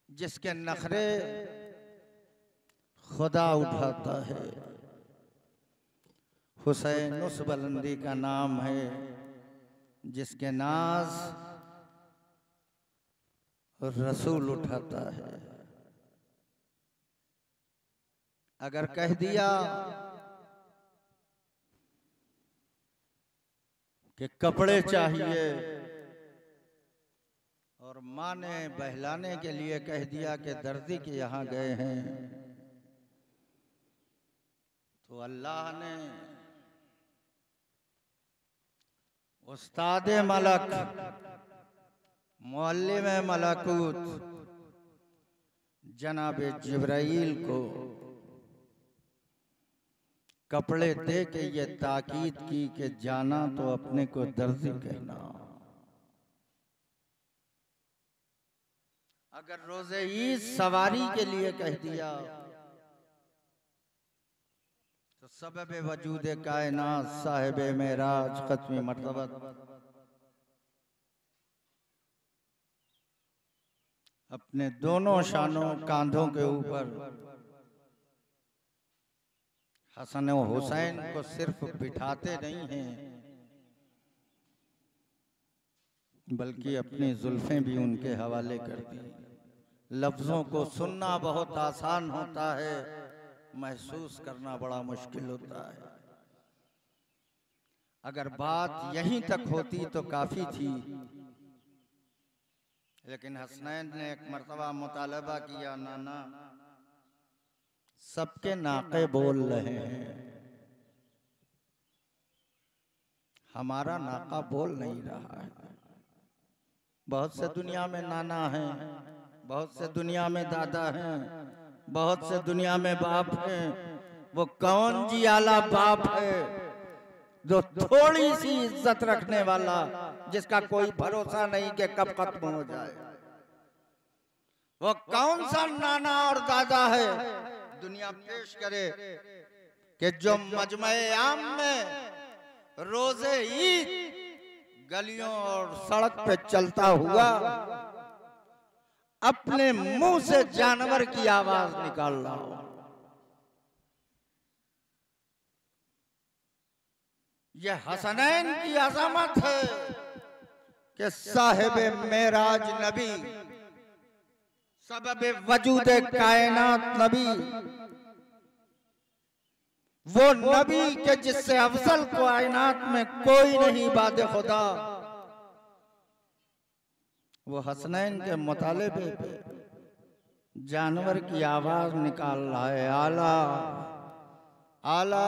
जिसके नखरे खुदा उठाता है। हुसैन उस बुलंदी का नाम है जिसके नाज रसूल उठाता है। अगर कह दिया कि कपड़े चाहिए और माँ ने बहलाने के लिए कह दिया कि दर्जी के यहाँ गए हैं, तो अल्लाह ने उस्ताद मलक मुअल्लिम मलकूत जनाब जिब्राइल को कपड़े दे के ये ताकीद की कि जाना तो अपने को दर्जी कहना। अगर रोजे ईद सवारी के लिए कह दिया तो सबब वजूद कायनात साहिब मेराज खत्मी मर्तबत अपने दोनों शानों कांधों के ऊपर हसन और हुसैन को सिर्फ बिठाते नहीं हैं बल्कि अपनी जुल्फें भी उनके हवाले कर दी। लफ्जों को सुनना बहुत आसान होता है, महसूस करना बड़ा मुश्किल होता है। अगर बात यहीं तक होती तो काफी थी, लेकिन हसनैन ने एक मर्तबा मुतालबा किया, नाना सबके नाके बोल रहे हैं, हमारा नाका बोल नहीं रहा है। बहुत से दुनिया में नाना हैं, बहुत से दुनिया में दादा हैं, बहुत से दुनिया में बाप हैं। वो कौन जी आला बाप है जो थोड़ी सी इज्जत रखने वाला, जिसका कोई भरोसा नहीं कि कब खत्म हो जाए। वो कौन सा नाना और दादा है दुनिया पेश करे कि जो मजमे आम में रोजे ईद गलियों और सड़क पे चलता हुआ अपने मुंह से जानवर की आवाज निकाल रहा हो। यह हसनैन की अज़मत है कि साहिब मेराज नबी, सबब वजूद कायनात नबी, वो नबी के जिससे अफजल कायनात में कोई नहीं बादे खुदा, वो हसनैन के मुतालिबे पे जानवर की आवाज निकाल रहा है, आला आला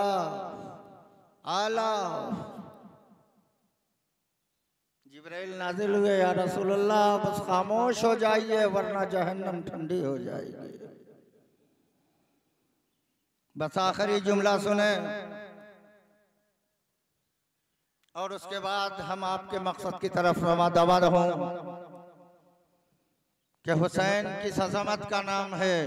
आला। जिब्राइल नाजिल हुए, या रसूलल्लाह बस खामोश हो जाइए वरना जहन्नम ठंडी हो जाएगी। बस आखिरी जुमला सुने और उसके बाद हम आपके मकसद की तरफ रवा दवा हों कि हुसैन की अज़मत का नाम है।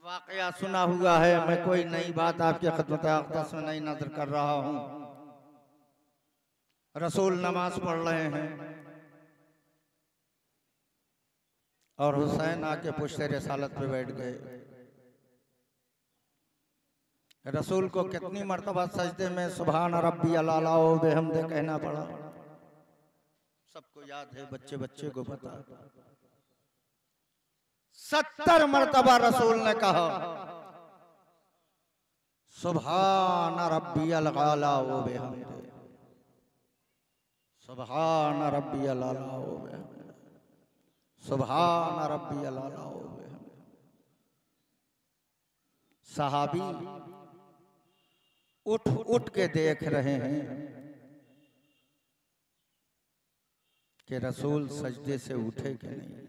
वाकया सुना हुआ है, मैं कोई नई बात आपके खिदमत अक़दस में नहीं नजर कर रहा हूं। रसूल नमाज पढ़ रहे हैं और हुसैन आके पुश्ते रिसालत पे बैठ गए। रसूल को कितनी मर्तबा सजदे में सुभान रब्बी अला व बिहम्दे कहना पड़ा, सबको याद है, बच्चे बच्चे को पता। 70 मर्तबा रसूल ने कहा सुभान रब्बी अला व बिहम्दे, सुभान रब्बी अला व बिहम्दे, सुभान रब्बी अला व बिहम्दे। सहाबी उठ उठ के देख रहे हैं कि रसूल सजदे से उठे कि नहीं।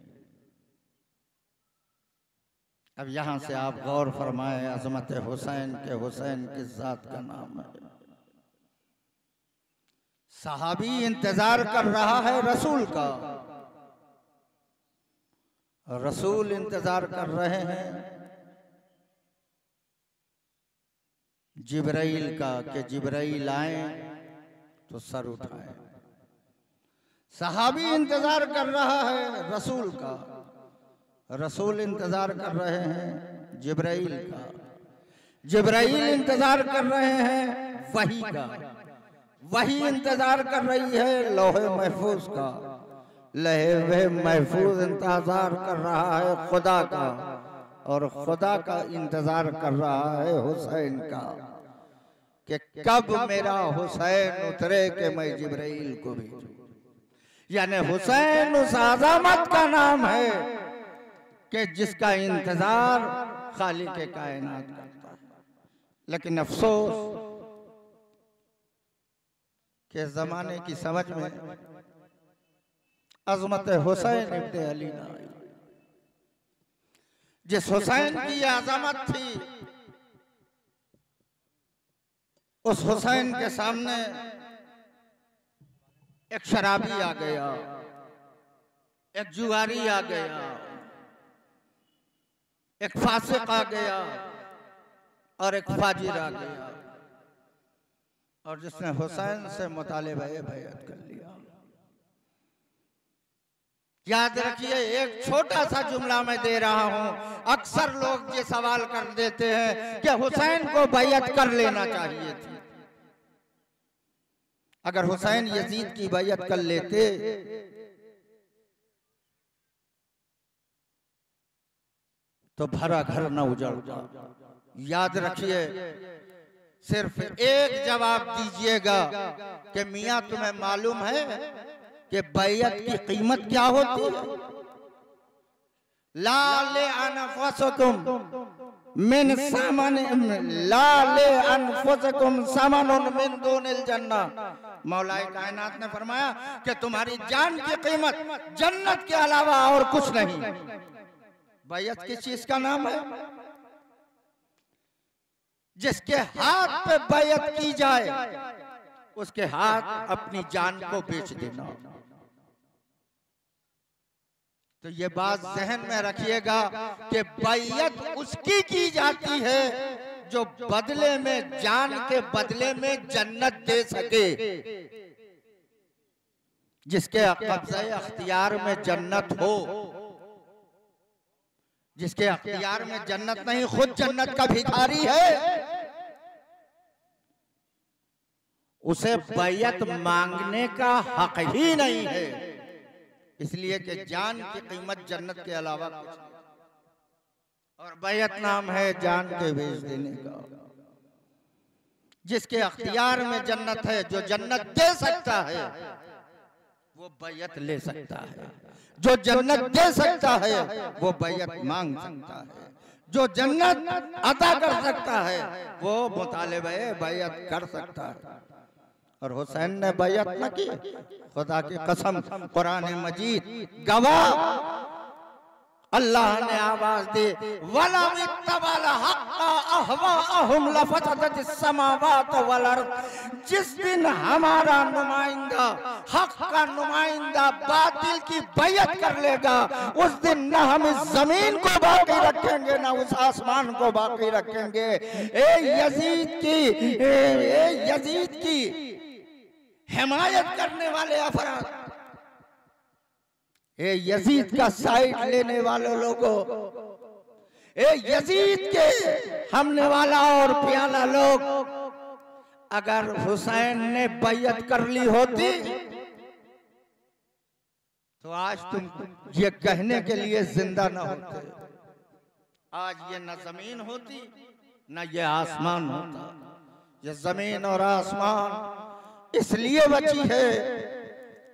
अब यहां से आप गौर फरमाएं, अज़मत हुसैन के, हुसैन किस जात का नाम है। सहाबी इंतजार कर रहा है रसूल का, रसूल इंतजार कर रहे हैं जिब्राइल का कि जिब्राइल आए तो सर उठाए। सहाबी इंतजार कर रहा है रसूल का, रसूल इंतजार कर रहे हैं जिब्राइल का, जिब्राइल इंतजार कर रहे हैं वही का, वही इंतजार कर रही है लौहे महफूज का, लौहे महफूज इंतजार कर रहा है खुदा का, और खुदा का इंतजार कर रहा है हुसैन का कि कब मेरा हुसैन उतरे कि मैं जिब्राइल को भेजूं। यानी हुसैन उस अज़मत का नाम है कि जिसका इंतजार खालिक कायनात करता है। लेकिन अफसोस के जमाने की समझ में अज़मत हुसैन इब्न अली ना आई। जिस हुसैन की अज़मत थी उस हुसैन के सामने एक शराबी आ गया, एक जुआरी आ गया, एक फासिक आ गया और एक फाजिर आ गया, और जिसने हुसैन से मुतालिबा बैअत कर लिया। याद रखिए, एक छोटा सा जुमला मैं दे रहा हूं। अक्सर लोग ये सवाल कर देते हैं कि हुसैन को बैअत कर लेना चाहिए थी। अगर हुसैन यजीद की बैअत कर लेते तो भरा घर न उजड़ता। याद रखिए, सिर्फ एक जवाब दीजिएगा कि मियां तुम्हें मालूम है कि बैअत की कीमत क्या होती है? ला ले अनफुसकुम मिन सामान, ला ले अनफुसकुम सामानुन मिन दूनिल जन्नह। मौलाए कायनात ने फरमाया कि तुम्हारी जान की कीमत जन्नत के अलावा और कुछ नहीं। बैअत किस चीज का नाम है? जिसके हाथ पे बैअत की जाए उसके हाथ अपनी जान को बेच देना। तो ये बात जहन में रखिएगा कि बैअत उसकी की जाती है जो बदले में, जान के बदले में जन्नत दे सके। जिसके कब्ज़े अख्तियार में जन्नत हो, जिसके अख्तियार में जन्नत नहीं, खुद जन्नत का भिखारी है, उसे बैअत मांगने का हक ही नहीं है। इसलिए कि जान की कीमत जन्नत के अलावा कुछ नहीं, और बैअत नाम है जान के बेच देने का। जिसके अख्तियार में जन्नत है, जो जन्नत दे सकता है वो बैअत ले सकता है। जो जन्नत दे सकता है वो बैअत मांग सकता है। जो जन्नत अता कर सकता है वो मुतालिबे बैअत कर सकता है। और हुसैन ने बैअत न की, खुदा की कसम, कुरान मजीद गवाह, अल्लाह ने आवाज दी, वला इत्तबल हक़्क़ अहवाअहुम लफ़सदतिस समावात वल अर्ज़। जिस दिन हमारा नुमाइंदा, हक का नुमाइंदा बातिल की बैअत कर लेगा, उस दिन न हम इस जमीन को बाकी रखेंगे न उस आसमान को बाकी रखेंगे। यजीद की हिमायत करने वाले अफराद, यजीद का साइड लेने वाले लोगों, यजीद के हमने वाला और प्याला लोग, अगर हुसैन ने बैअत कर ली होती तो आज तुम ये कहने के लिए जिंदा न होते। आज ये न जमीन होती न ये आसमान होता। ये जमीन और आसमान इसलिए बची है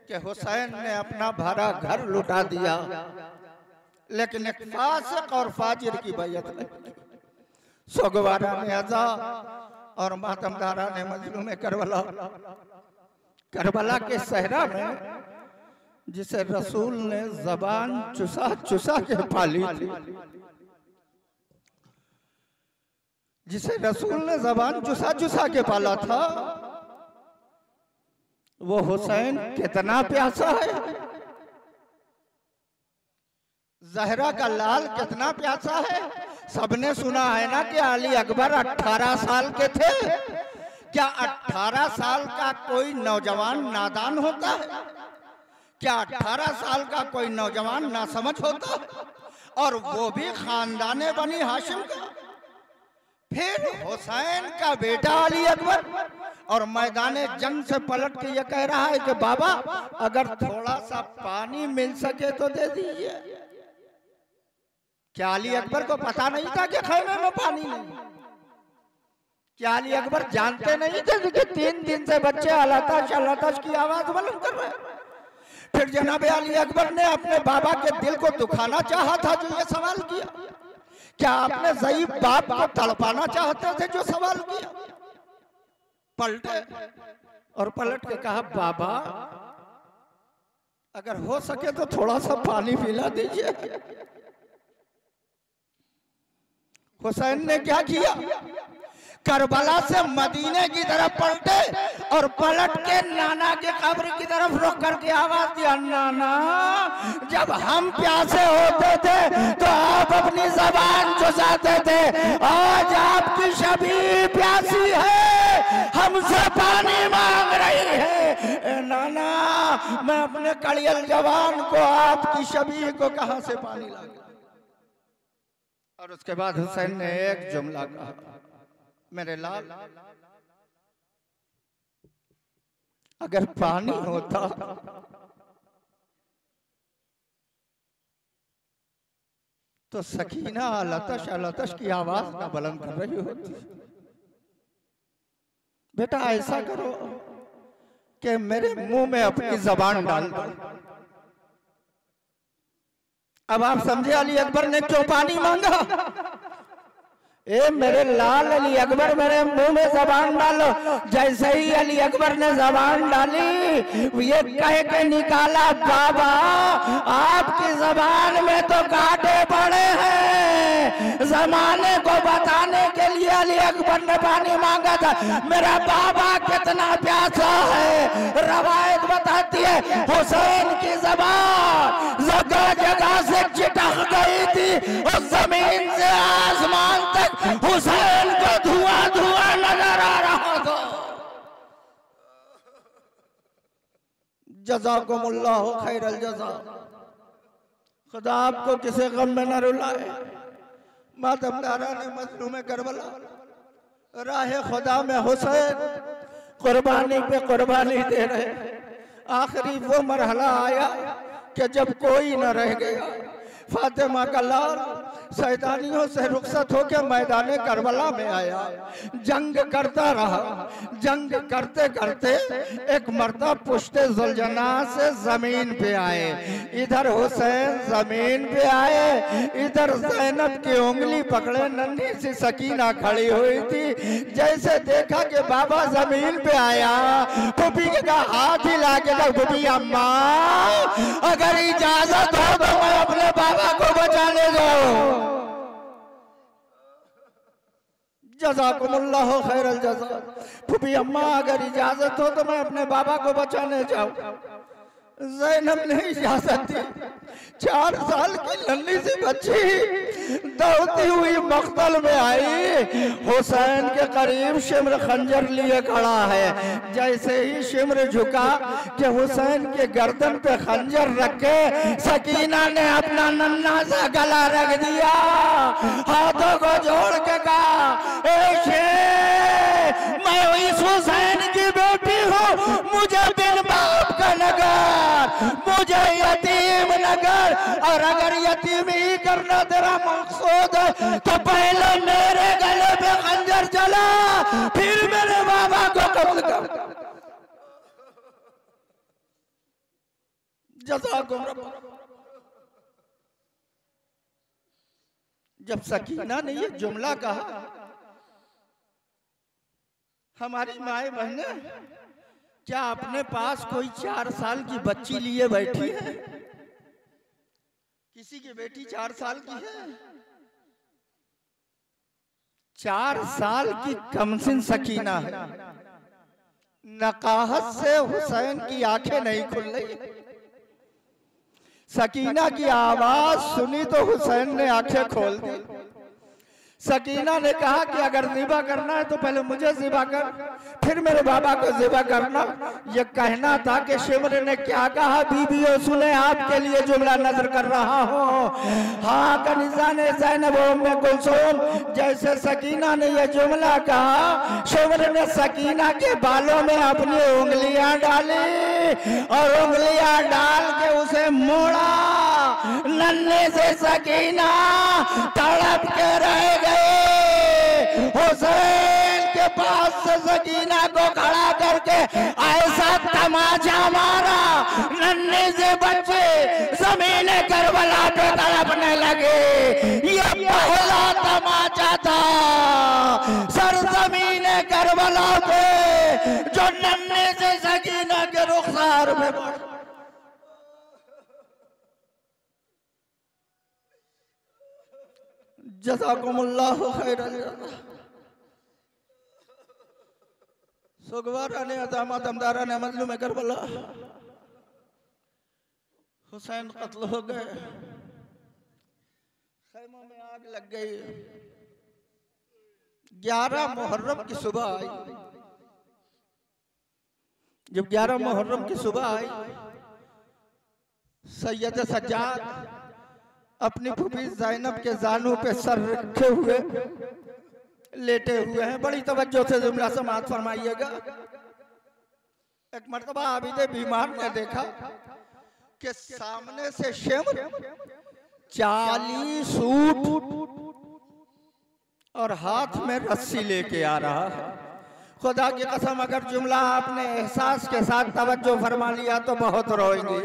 कि हुसैन ने अपना भरा घर लुटा दिया, लेकिन एक फासिक और फाजिर की बैअत नहीं। सोगवारा ने अज़ा और मातमदारा ने मजलूम करबला, करबला के सहरा में जिसे रसूल ने जबान चुसा चुसा के पाली थी, जिसे रसूल ने जबान चुसा चुसा के पाला था, वो हुसैन कितना प्यासा है, जहरा का लाल कितना प्यासा है। सबने सुना है ना कि अली अकबर 18 साल के थे। क्या 18 साल का कोई नौजवान नादान होता है? क्या 18 साल का कोई नौजवान नासमझ होता है? और वो भी खानदाने बनी हाशिम का। फिर हुसैन का बेटा अली अकबर और मैदान जंग से पलट के ये कह रहा है कि बाबा अगर थोड़ा सा पानी मिल सके तो दे दीजिए। क्या अली अकबर को पता नहीं था कि खैमे में पानी नहीं? क्या अली अकबर जानते नहीं थे कि 3 दिन से बच्चे अल्लाह की आवाज बुलंद कर रहे हैं? फिर जनाब अली अकबर ने अपने बाबा के दिल को दुखाना चाहा था जो ये सवाल किया। क्या आपने ज़ईफ बाप को तड़पाना चाहते थे जो सवाल किया? पलटे और पलट के कहा बाबा अगर हो सके तो थोड़ा सा पानी पिला दीजिए। हुसैन ने क्या किया? करबला से मदीने की तरफ पलटे और पलट के नाना के कब्र की तरफ रुक करके आवाज दिया, नाना जब हम प्यासे होते थे तो आप अपनी जबान चुसाते थे, आज आपकी शबी प्यासी है, हमसे पानी मांग रही है। नाना मैं अपने कड़ियल जवान को आपकी शबी को कहां से पानी ला? और उसके बाद हुसैन ने एक जुमला कहा, मेरे लाल अगर पानी होता तो सकीना लतश की आवाज ना बुलंद कर रही होती। बेटा ऐसा करो कि मेरे मुंह में अपनी जबान डाल दो। अब आप समझे अली अकबर ने क्यों पानी मांगा? ए मेरे लाल अली अकबर मेरे मुंह में जबान डालो। जैसे ही अली अकबर ने जबान डाली ये कह के निकाला, बाबा आपकी जबान में तो कांटे पड़े हैं। जमाने को बताने के लिए अली अकबर ने पानी मांगा था। मेरा बाबा कितना प्यासा है। रवायत बताती है हुसैन की जबान जगह जगह से चिटक गई थी और जमीन से आसमान तक हुसैन को धुआं धुआं नजर आ रहा था। जज़ाकुमुल्लाहु खैरल जज़ा। खुदा आपको किसी गम में न रुलाए। मातमदारा ने मजलूम करबला राह खुदा में हुसैन कुर्बानी पे कुर्बानी दे रहे। आखिरी वो मरहला आया कि जब कोई न रह गया। फातिमा का लाल शैतानियों से रुखसत होकर मैदान करबला में आया। जंग करता रहा। जंग करते करते एक मर्दा पुश्ते जुलजना से जमीन पे आए। इधर हुसैन जमीन पे आए, इधर ज़ैनब की उंगली पकड़े नन्ही सी सकीना खड़ी हुई थी। जैसे देखा कि बाबा जमीन पे आया, पुपी का हाथ हिला के कहा, पुपी अम्मा अगर इजाजत हो तो मैं अपने बाबा को बचाने जाऊं। जज़ाकुमुल्लाहु खैरल जज़ा। फूफी अम्मा अगर इजाजत हो तो मैं अपने बाबा को बचाने जाऊं। ज़ैनब ने इजाजत दी। 4 साल की नन्ही सी बच्ची दौड़ती हुई मख्तल में आई। हुसैन के करीब शिम्र खंजर लिए खड़ा है। जैसे ही शिम्र झुका कि हुसैन के गर्दन पे खंजर रख के सकीना ने अपना नन्हा सा गला रख दिया। हाथों को जोड़ के कहा, मैं इस हुसैन की बेटी हूँ, मुझे बिन बाप का नगर, मुझे यतीम नगर, और अगर यतीम ही करना तेरा मकसूद है तो पहले मेरे गले पे खंजर चला, फिर मेरे बाबा को कत्ल कर। जज़ाकुम रब्बुकुम। जब सकीना ने ये जुमला कहा, हमारी माए बहने क्या अपने पास कोई 4 साल की बच्ची लिए बैठी है? किसी की बेटी 4 साल की है? 4 साल की कमसिन सकीना है। नकाहत से हुसैन की आंखें नहीं खुल रही। सकीना की आवाज सुनी तो हुसैन ने आंखें खोल दी। सकीना ने कहा कि अगर ज़िबा करना है तो पहले मुझे ज़िबा कर, फिर मेरे बाबा को ज़िबा करना। ये कहना था कि शिमर ने क्या कहा, बीबियों सुने आपके लिए जुमला नजर कर रहा हूँ। हाँ कनीज़ा ने ज़ैनब में कुलसूम, जैसे सकीना ने ये जुमला कहा, शिमर ने सकीना के बालों में अपनी उंगलियां डाली और उंगलियां डाल के उसे मोड़ा। नन्हे से सकीना तड़प के रह गए। हुसैन के पास से सकीना को खड़ा करके ऐसा तमाचा मारा, नन्हे से बच्चे जमीन करबला पे तड़पने लगे। ये पहला तमाचा था सरजमीन करबला पे जो नन्हे से सकीना के रुखसार में पड़ा। जज़ाकुमुल्लाह खैरल जज़ा। सुगवारा ने अज़ामा दमदारा ने मजलूम करबला, हुसैन कत्ल हो गए, खैमों में आग लग गई। 11 मुहर्रम की सुबह आई। जब 11 मुहर्रम की सुबह आई, सैयद सज्जाद अपनी फूफी ज़ैनब के जानू पे सर रखे हुए लेटे हुए हैं। बड़ी तवज्जो से जुमला समाअत फरमाइएगा। एक मर्तबा आबिद बीमार ने देखा कि सामने से शिमर 40 ऊंट और हाथ में रस्सी लेके आ रहा है। खुदा की कसम अगर जुमला आपने एहसास के साथ तवज्जो फरमा लिया तो बहुत रोएंगे।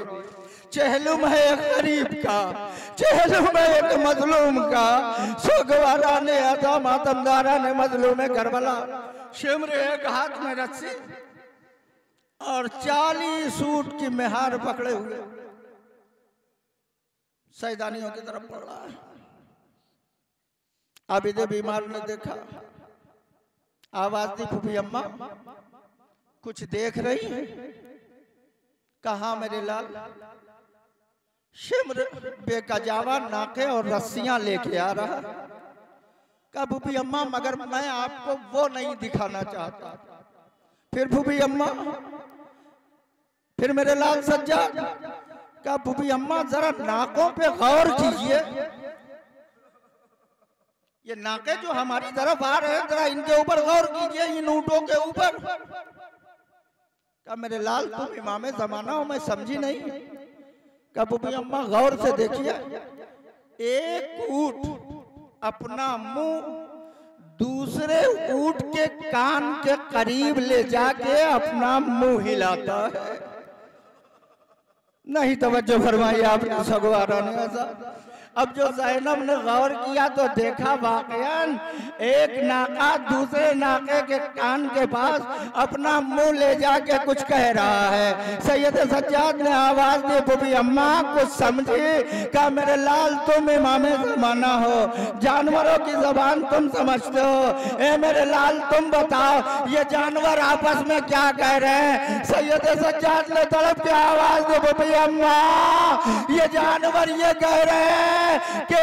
चहलुम है एक गरीब का, चहलुम है एक मजलूम का। सुगवारा ने अज़ामा दमदारा ने मजलूम करबला, शिमर एक हाथ में रस्सी और 40 ऊंट की मेहार पकड़े हुए सैदानियों की तरफ बढ़ रहा है। आबिद बीमार ने देखा, आवाज दी, फूफी अम्मा कुछ देख रही है? कहा मेरे लाल। शिमर बेकजावा नाके और रस्सियां लेके आ रहा। कहा फूफी अम्मा मगर मैं आपको वो नहीं दिखाना चाहता। फिर फूफी अम्मा, फिर मेरे लाल सज्जाद। कहा फूफी अम्मा जरा नाकों पे गौर कीजिए, ये नाके जो हमारी तरफ आ रहे हैं जरा इनके ऊपर गौर कीजिए, इन ऊंटों के ऊपर। कहा मेरे लाल तुम इमाम जमाना हो, मैं समझी नहीं। कहा फूफी अम्मा गौर से देखिए, एक ऊंट अपना मुंह दूसरे ऊंट के कान के करीब ले जाके अपना मुंह हिलाता है। नहीं तवज्जो फरमाई आपने सगवारा ने ऐसा। अब जो ज़ैनब ने गौर किया तो देखा वाकयान एक नाका दूसरे नाके के कान के पास अपना मुंह ले जाके कुछ कह रहा है। सैयद सज्जाद ने आवाज दी, फूफी अम्मा कुछ समझे? कहा मेरे लाल तुम इमाम ज़माना हो, जानवरों की ज़बान तुम समझते हो। ए मेरे लाल तुम बताओ ये जानवर आपस में क्या कह रहे हैं? सैयद सज्जाद ने तड़प के आवाज दी, फूफी अम्मा ये जानवर ये कह रहे हैं कि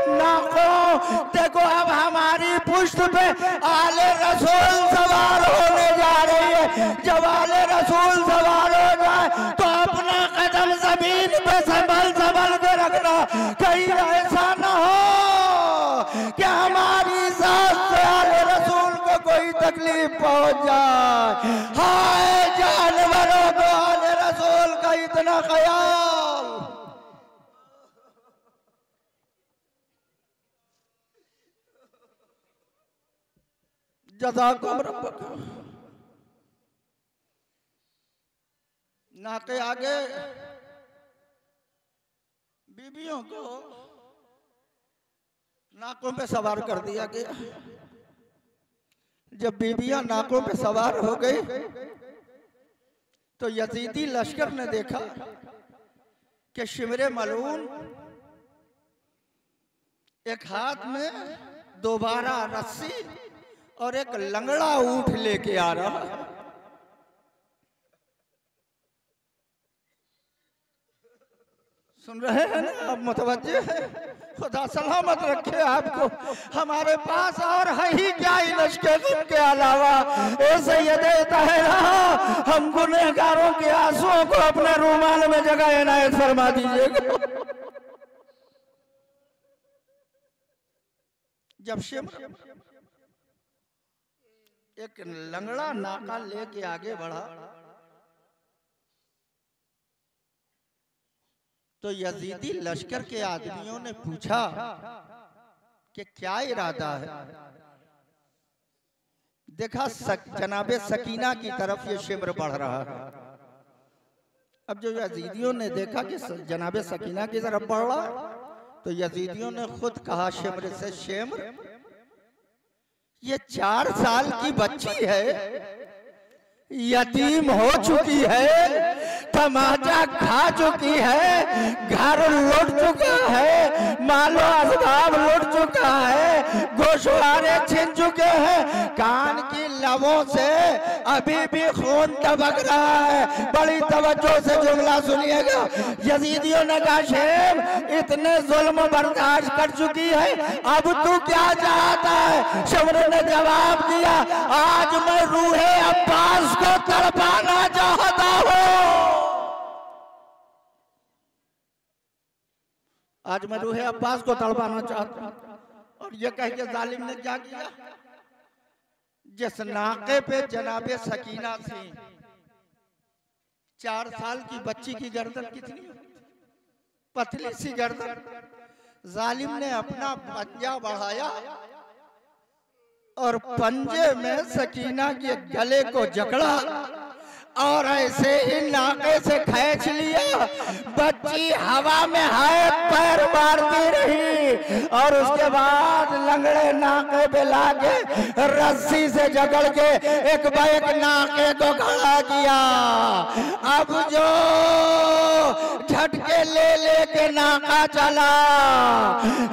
नाकों देखो अब हमारी पुष्ट पे आले रसूल सवार होने जा रही है। जब आले रसूल सवार हो जाए तो अपना कदम जमीन पे संभल संभल के रखना, कहीं ऐसा ना हो कि हमारी साथ से आले रसूल को कोई तकलीफ पहुंच जाए। हाय जानवरों को आले रसूल का इतना ख्याल। जज़ाकुम रब्बकुम। नाके आगे बीबियों को नाकों पे सवार कर दिया गया। जब बीबियां नाकों पे सवार हो गई तो यजीदी लश्कर ने देखा कि शिमरे मलून एक हाथ में दोबारा रस्सी और एक लंगड़ा ऊँट लेके आ रहा है। सुन रहे हैं ना आप, मुतवज्जे हैं? खुदा सलामत रखे आपको। हमारे पास और है ही क्या इन लश्कर के अलावा। ए सैयदे तहरा, हम गुनहगारों के आंसुओं को अपने रूमाल में जगह इनायत फरमा दीजिएगा। जब शिम्र एक लंगड़ा नाका लेके आगे बढ़ा तो यजीदी लश्कर के आदमियों ने पूछा कि क्या इरादा है। देखा जनाबे सकीना की तरफ ये शिम्र बढ़ रहा है। अब जो यजीदियों ने देखा कि जनाबे सकीना की तरफ बढ़ रहा है तो यजीदियों ने खुद कहा शिम्र से, शिम्र ये 4 साल की बच्ची है, यतीम हो चुकी है, तमाचा खा चुकी है, घर लुट चुका है, मालो असबाब लुट चुका है, गोशवारे छिन चुके हैं, कान की लबों से अभी भी खून टपक रहा है। बड़ी तवज्जो से जुमला सुनिएगा। यजीदियों ने कहा शेम इतने जुल्म बर्दाश्त कर चुकी है, अब तू क्या चाहता है? शिम्र ने जवाब दिया, आज मैं रूहे अब्बास को तड़पाना चाहता हूँ। आज मैं रूहे अब्बास को तड़पाना चाहता हूँ। और ये कह के जालिम ने क्या किया? जिस नाके पे जनाबे सकीना थी, 4 साल की बच्ची की गर्दन कितनी पतली सी गर्दन, जालिम ने अपना पंजा बढ़ाया और पंजे में सकीना के गले को जकड़ा और ऐसे ही नाके से खींच लिया। बच्ची हवा में हाय पैर मारती रही और उसके बाद लंगड़े नाके पे लाके रस्सी से जकड़ के एक बैक नाके को खड़ा किया। अब जो झटके ले लेके नाका चला,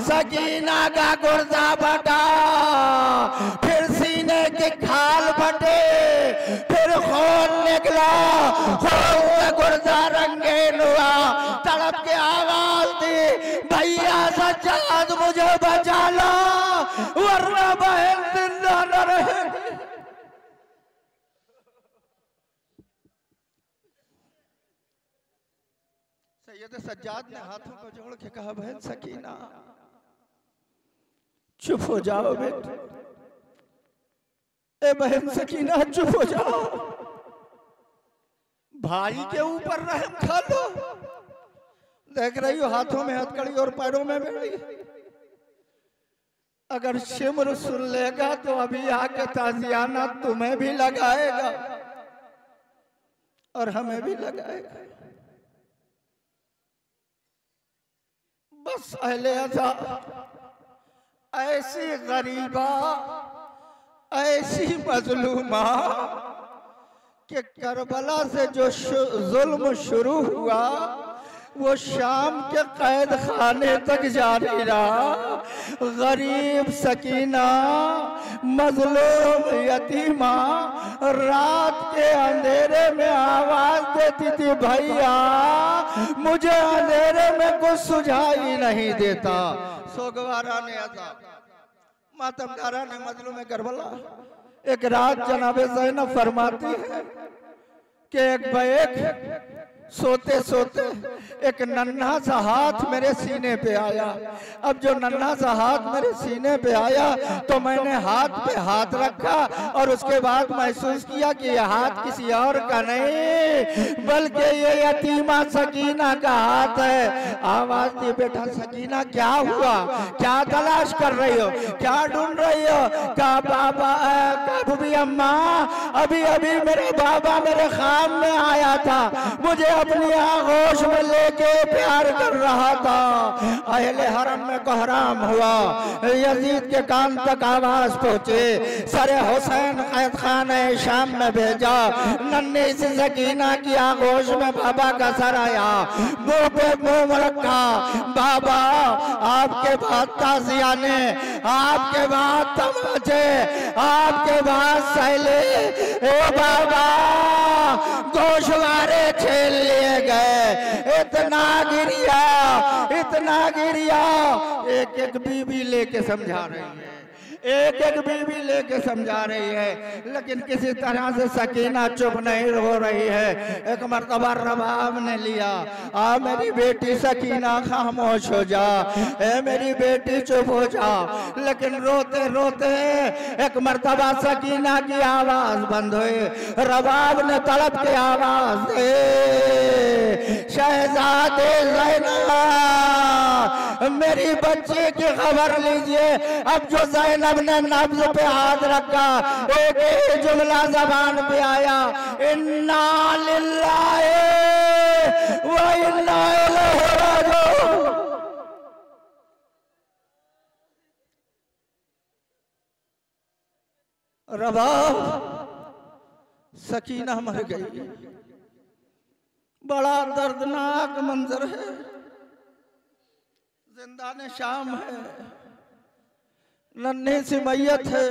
सकीना का गुर्दा फटा, फिर सीने के खाल फटे, फिर खून निकला, खून से गुर्दा रंगीन हुआ। तड़प के आवाज दी, भैया सज्जाद मुझे बचा लो वरना बहन जिंदा न रहेगी। सैयद सज्जाद ने हाथों को जोड़ के कहा, बहन सकीना चुप हो जाओ बेटे, ए बहन सकीना चुप हो जाओ, भाई के ऊपर रहम खा लो। देख रही हो हाथों में हथकड़ी और पैरों में बेड़ी। अगर शिम्र सुन लेगा तो अभी आके ताजियाना तुम्हें भी लगाएगा और हमें भी लगाएगा। बस अहले अज़ा ऐसी गरीबा, ऐसी मजलूमा कि करबला से जो जुल्म शुरू हुआ वो शाम के कैद खाने तक जारी रहा। गरीब सकीना, मजलूम यतीमा रात के अंधेरे में आवाज देती थी, भैया मुझे अंधेरे में कुछ सुझाई नहीं देता। सोगवारा ने मातमदारा ने मजलूम करबला एक रात जनाबे ज़ैनब फरमाती है कि एक बैक सोते सोते एक नन्हा सा हाथ मेरे सीने पे आया। अब जो नन्हा सा हाथ मेरे सीने पे आया तो मैंने हाथ पे हाथ रखा और उसके बाद महसूस किया कि यह हाथ किसी और का नहीं बल्कि ये यतीमा सकीना का हाथ है। आवाज दी, बेटा सकीना क्या हुआ, क्या तलाश कर रही हो, क्या ढूंढ रही हो? कहा बाबा, कभी अम्मा अभी अभी मेरे बाबा मेरे खाम में आया था, मुझे अपनी आगोश में लेके प्यार कर रहा था। अहले हरम में कोहराम हुआ, यजीद के कान तक आवाज पहुंचे, सरे हुसैन कैद खाने शाम में भेजा। नन्ही सी सकीना की आगोश में बाबा का सर आया, मुंह पे मुंह रखा, बाबा आपके बाद ताजियाने, आपके बाद तमाचे, आपके बाद सहले ए बाबा गोशवारे छेल लिए गए। इतना गिरिया एक एक बीबी लेके समझा रही है, एक एक बीबी लेके समझा रही है, लेकिन किसी तरह से सकीना चुप नहीं हो रही है। एक मर्तबा रबाब ने लिया, आ मेरी बेटी सकीना खामोश हो जा, ए मेरी बेटी चुप हो जा। लेकिन रोते रोते एक मर्तबा सकीना की आवाज बंद हुई। रबाब ने तड़प के आवाज दे, शहजादे ज़ैनब मेरी बच्ची की खबर लीजिए। अब जो ज़ैनब ने नब्ज पे हाथ रखा, एक ही जुमला जबान पे आया, इन्ना लिल्लाहि व इन्ना इलैहि राजिऊन। रबाब सकीना मर गई। बड़ा दर्दनाक मंजर है, जिंदाने शाम है, नन्ही सी मैयत है।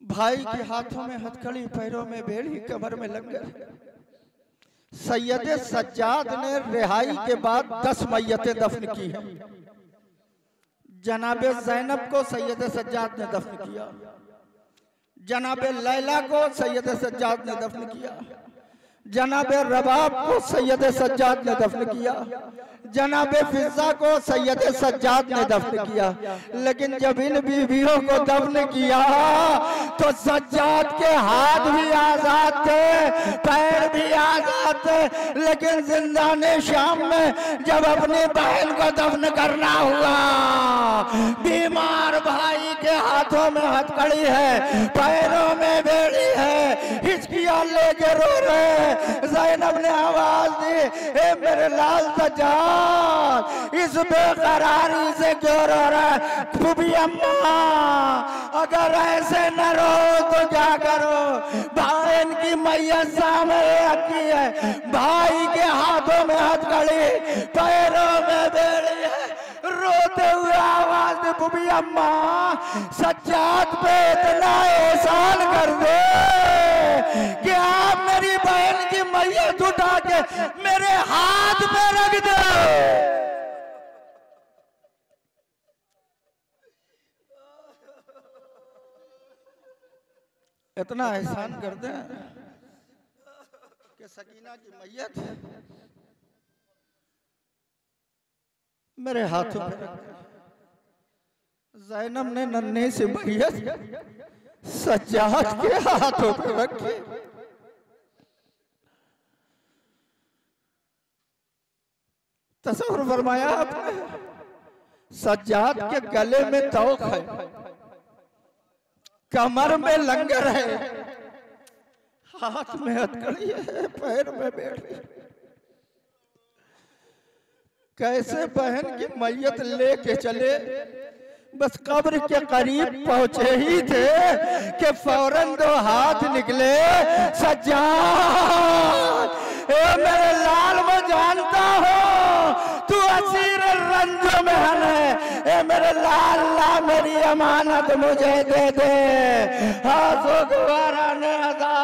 भाई के हाथों में हथकड़ी, पैरों में बेड़ी, कमर में लंगर। सैयद सज्जाद ने रिहाई के बाद 10 मैयतें दफन की हैं। जनाबे ज़ैनब को सैयद सज्जाद ने दफन किया, जनाबे लैला को सैयद सज्जाद ने दफन किया, जनाबे रबाब को सैयद सज्जाद ने दफन किया, जनाबे फिजा को सैयद सज्जाद ने दफन किया। लेकिन जब इन बीवियों को दफन किया तो सज्जाद के हाथ भी आजाद थे, पैर भी आजाद थे। लेकिन जिंदाने शाम में जब अपनी बहन को दफन करना हुआ, बीमार भाई के हाथों में हथकड़ी है, पैरों में बेड़ी है, हिचकियां लेके रो रहे। ज़ैनब ने आवाज दी, ए मेरे लाल सज्जाद इस बेकरारी से क्यों रो रहा है? फूफी अम्मा अगर ऐसे न रो तो क्या करो? बहन की मैयत सामने रखी है, भाई के हाथों में हथकड़ी, पैरों में बेड़ी है। रोते हुए आवाज दे, फूफी अम्मा सज्जाद पे इतना एहसान कर दे कि आप मेरी बहन की मैयत उठा के मेरे हाथ पे रख दे। इतना एहसान कर दे कि सकीना की मैयत मेरे हाथों में रख दे। ज़ैनब ने नन्हे से मैयत सज्जाद के हाथों पे रखी। तस्वीर फरमाया आपने, सज्जाद के गले में तौक है, कमर में लंगर है, हाथ में हथकड़ी है, पैर में बेड़ी। कैसे बहन की मैयत लेके चले, बस कब्र के करीब पहुंचे ही थे कि फौरन 2 हाथ निकले। सज्जाद ए मेरे लाल, मैं जानता हूँ तू असीर रंजो में है, ए मेरे लाल ला मेरी अमानत मुझे दे दे। हाथों गुबारा ने अदा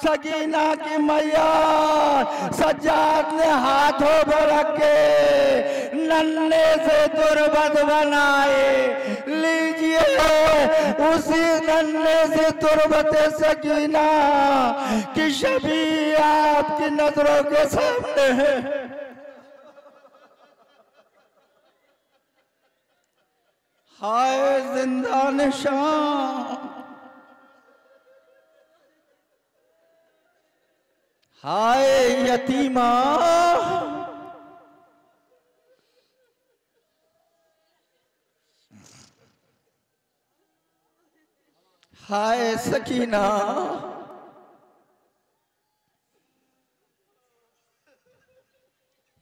सकीना की मैयत सज्जाद ने हाथों पर रखे, नन्हे से तुरबत बनाए। लीजिए उसी नन्हे से तुरबत सकीना की शबी आपकी नजरों के सामने है। हाय जिंदान शाम, हाय यतीमा, हाय सकीना।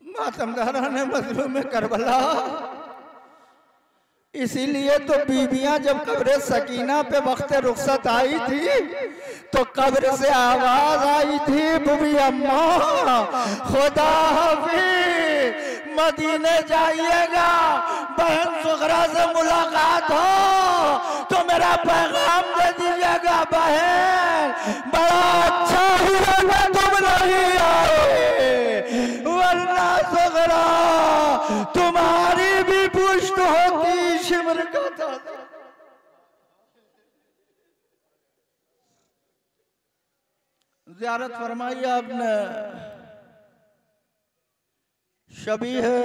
मातमदारा ने मजलूम में करबला, इसीलिए तो बीबियां जब कब्र सकीना पे वक्त रुखसत आई थी तो कब्र से आवाज आई थी, बुबी अम्मा खुदा हाफिज मदीने जाइएगा, बहन सुगरा से मुलाकात हो तो मेरा पैगाम दे दीजिएगा, बहन बड़ा अच्छा हुआ तुम नहीं आए, वरना सुगरा तुम्हारी भी पुष्ट होती शिमर का था। ज़ियारत फरमाई आपने, शबी है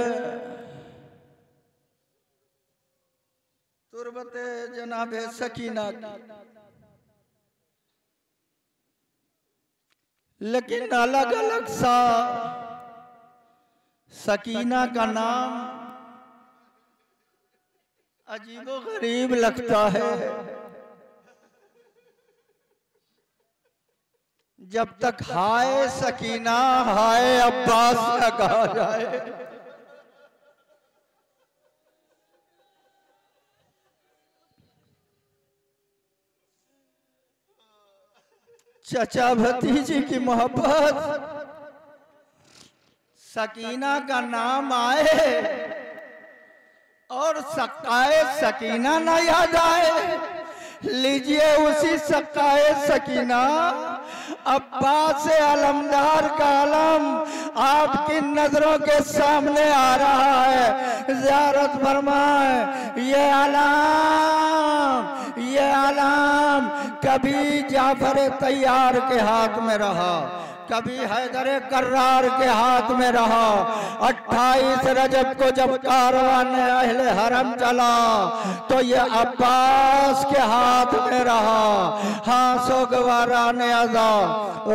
तुरबते जनाबे सकीना, लेकिन अलग अलग सा सकीना का नाम अजीबो गरीब लगता है। जब तक हाय सकीना हाय अब्बास न कहा जाए, चचा भतीजी की मोहब्बत, सकीना का नाम आए और सकाए सकीना न याद आए। लीजिए उसी सकाए सकीना अब्बास अलमदार का आलम आपकी नजरों के सामने आ रहा है। ज़ियारत फरमाए, ये आलम कभी जाफर तैयार के हाथ में रहा, कभी हैदर कर्रार के हाथ में रहा। 28 रजब को जब कारवान अहले हरम चला तो ये अब्बास के हाथ में रहा। हाँ सोगवारा ने अज़ा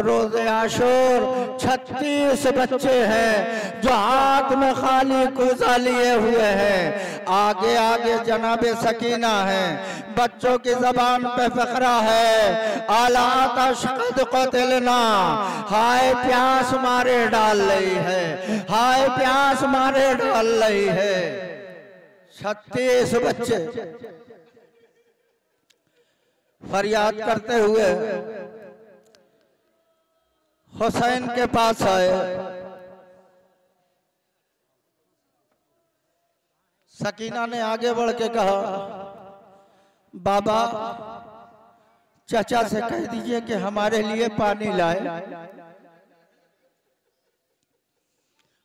रोज़े आशूर 36 बच्चे हैं जो हाथ में खाली कूजा लिए हुए हैं। आगे आगे जनाबे सकीना है, बच्चों की जबान पे फकरा है, आला तशक़द क़तिलना, हाय प्यास मारे डाल रही है, हाय प्यास मारे डाल रही है। 36 बच्चे फरियाद करते हुए हुसैन के पास आए। सकीना ने आगे बढ़ के कहा, बाबा चाचा से कह दीजिए कि हमारे लिए पानी लाए।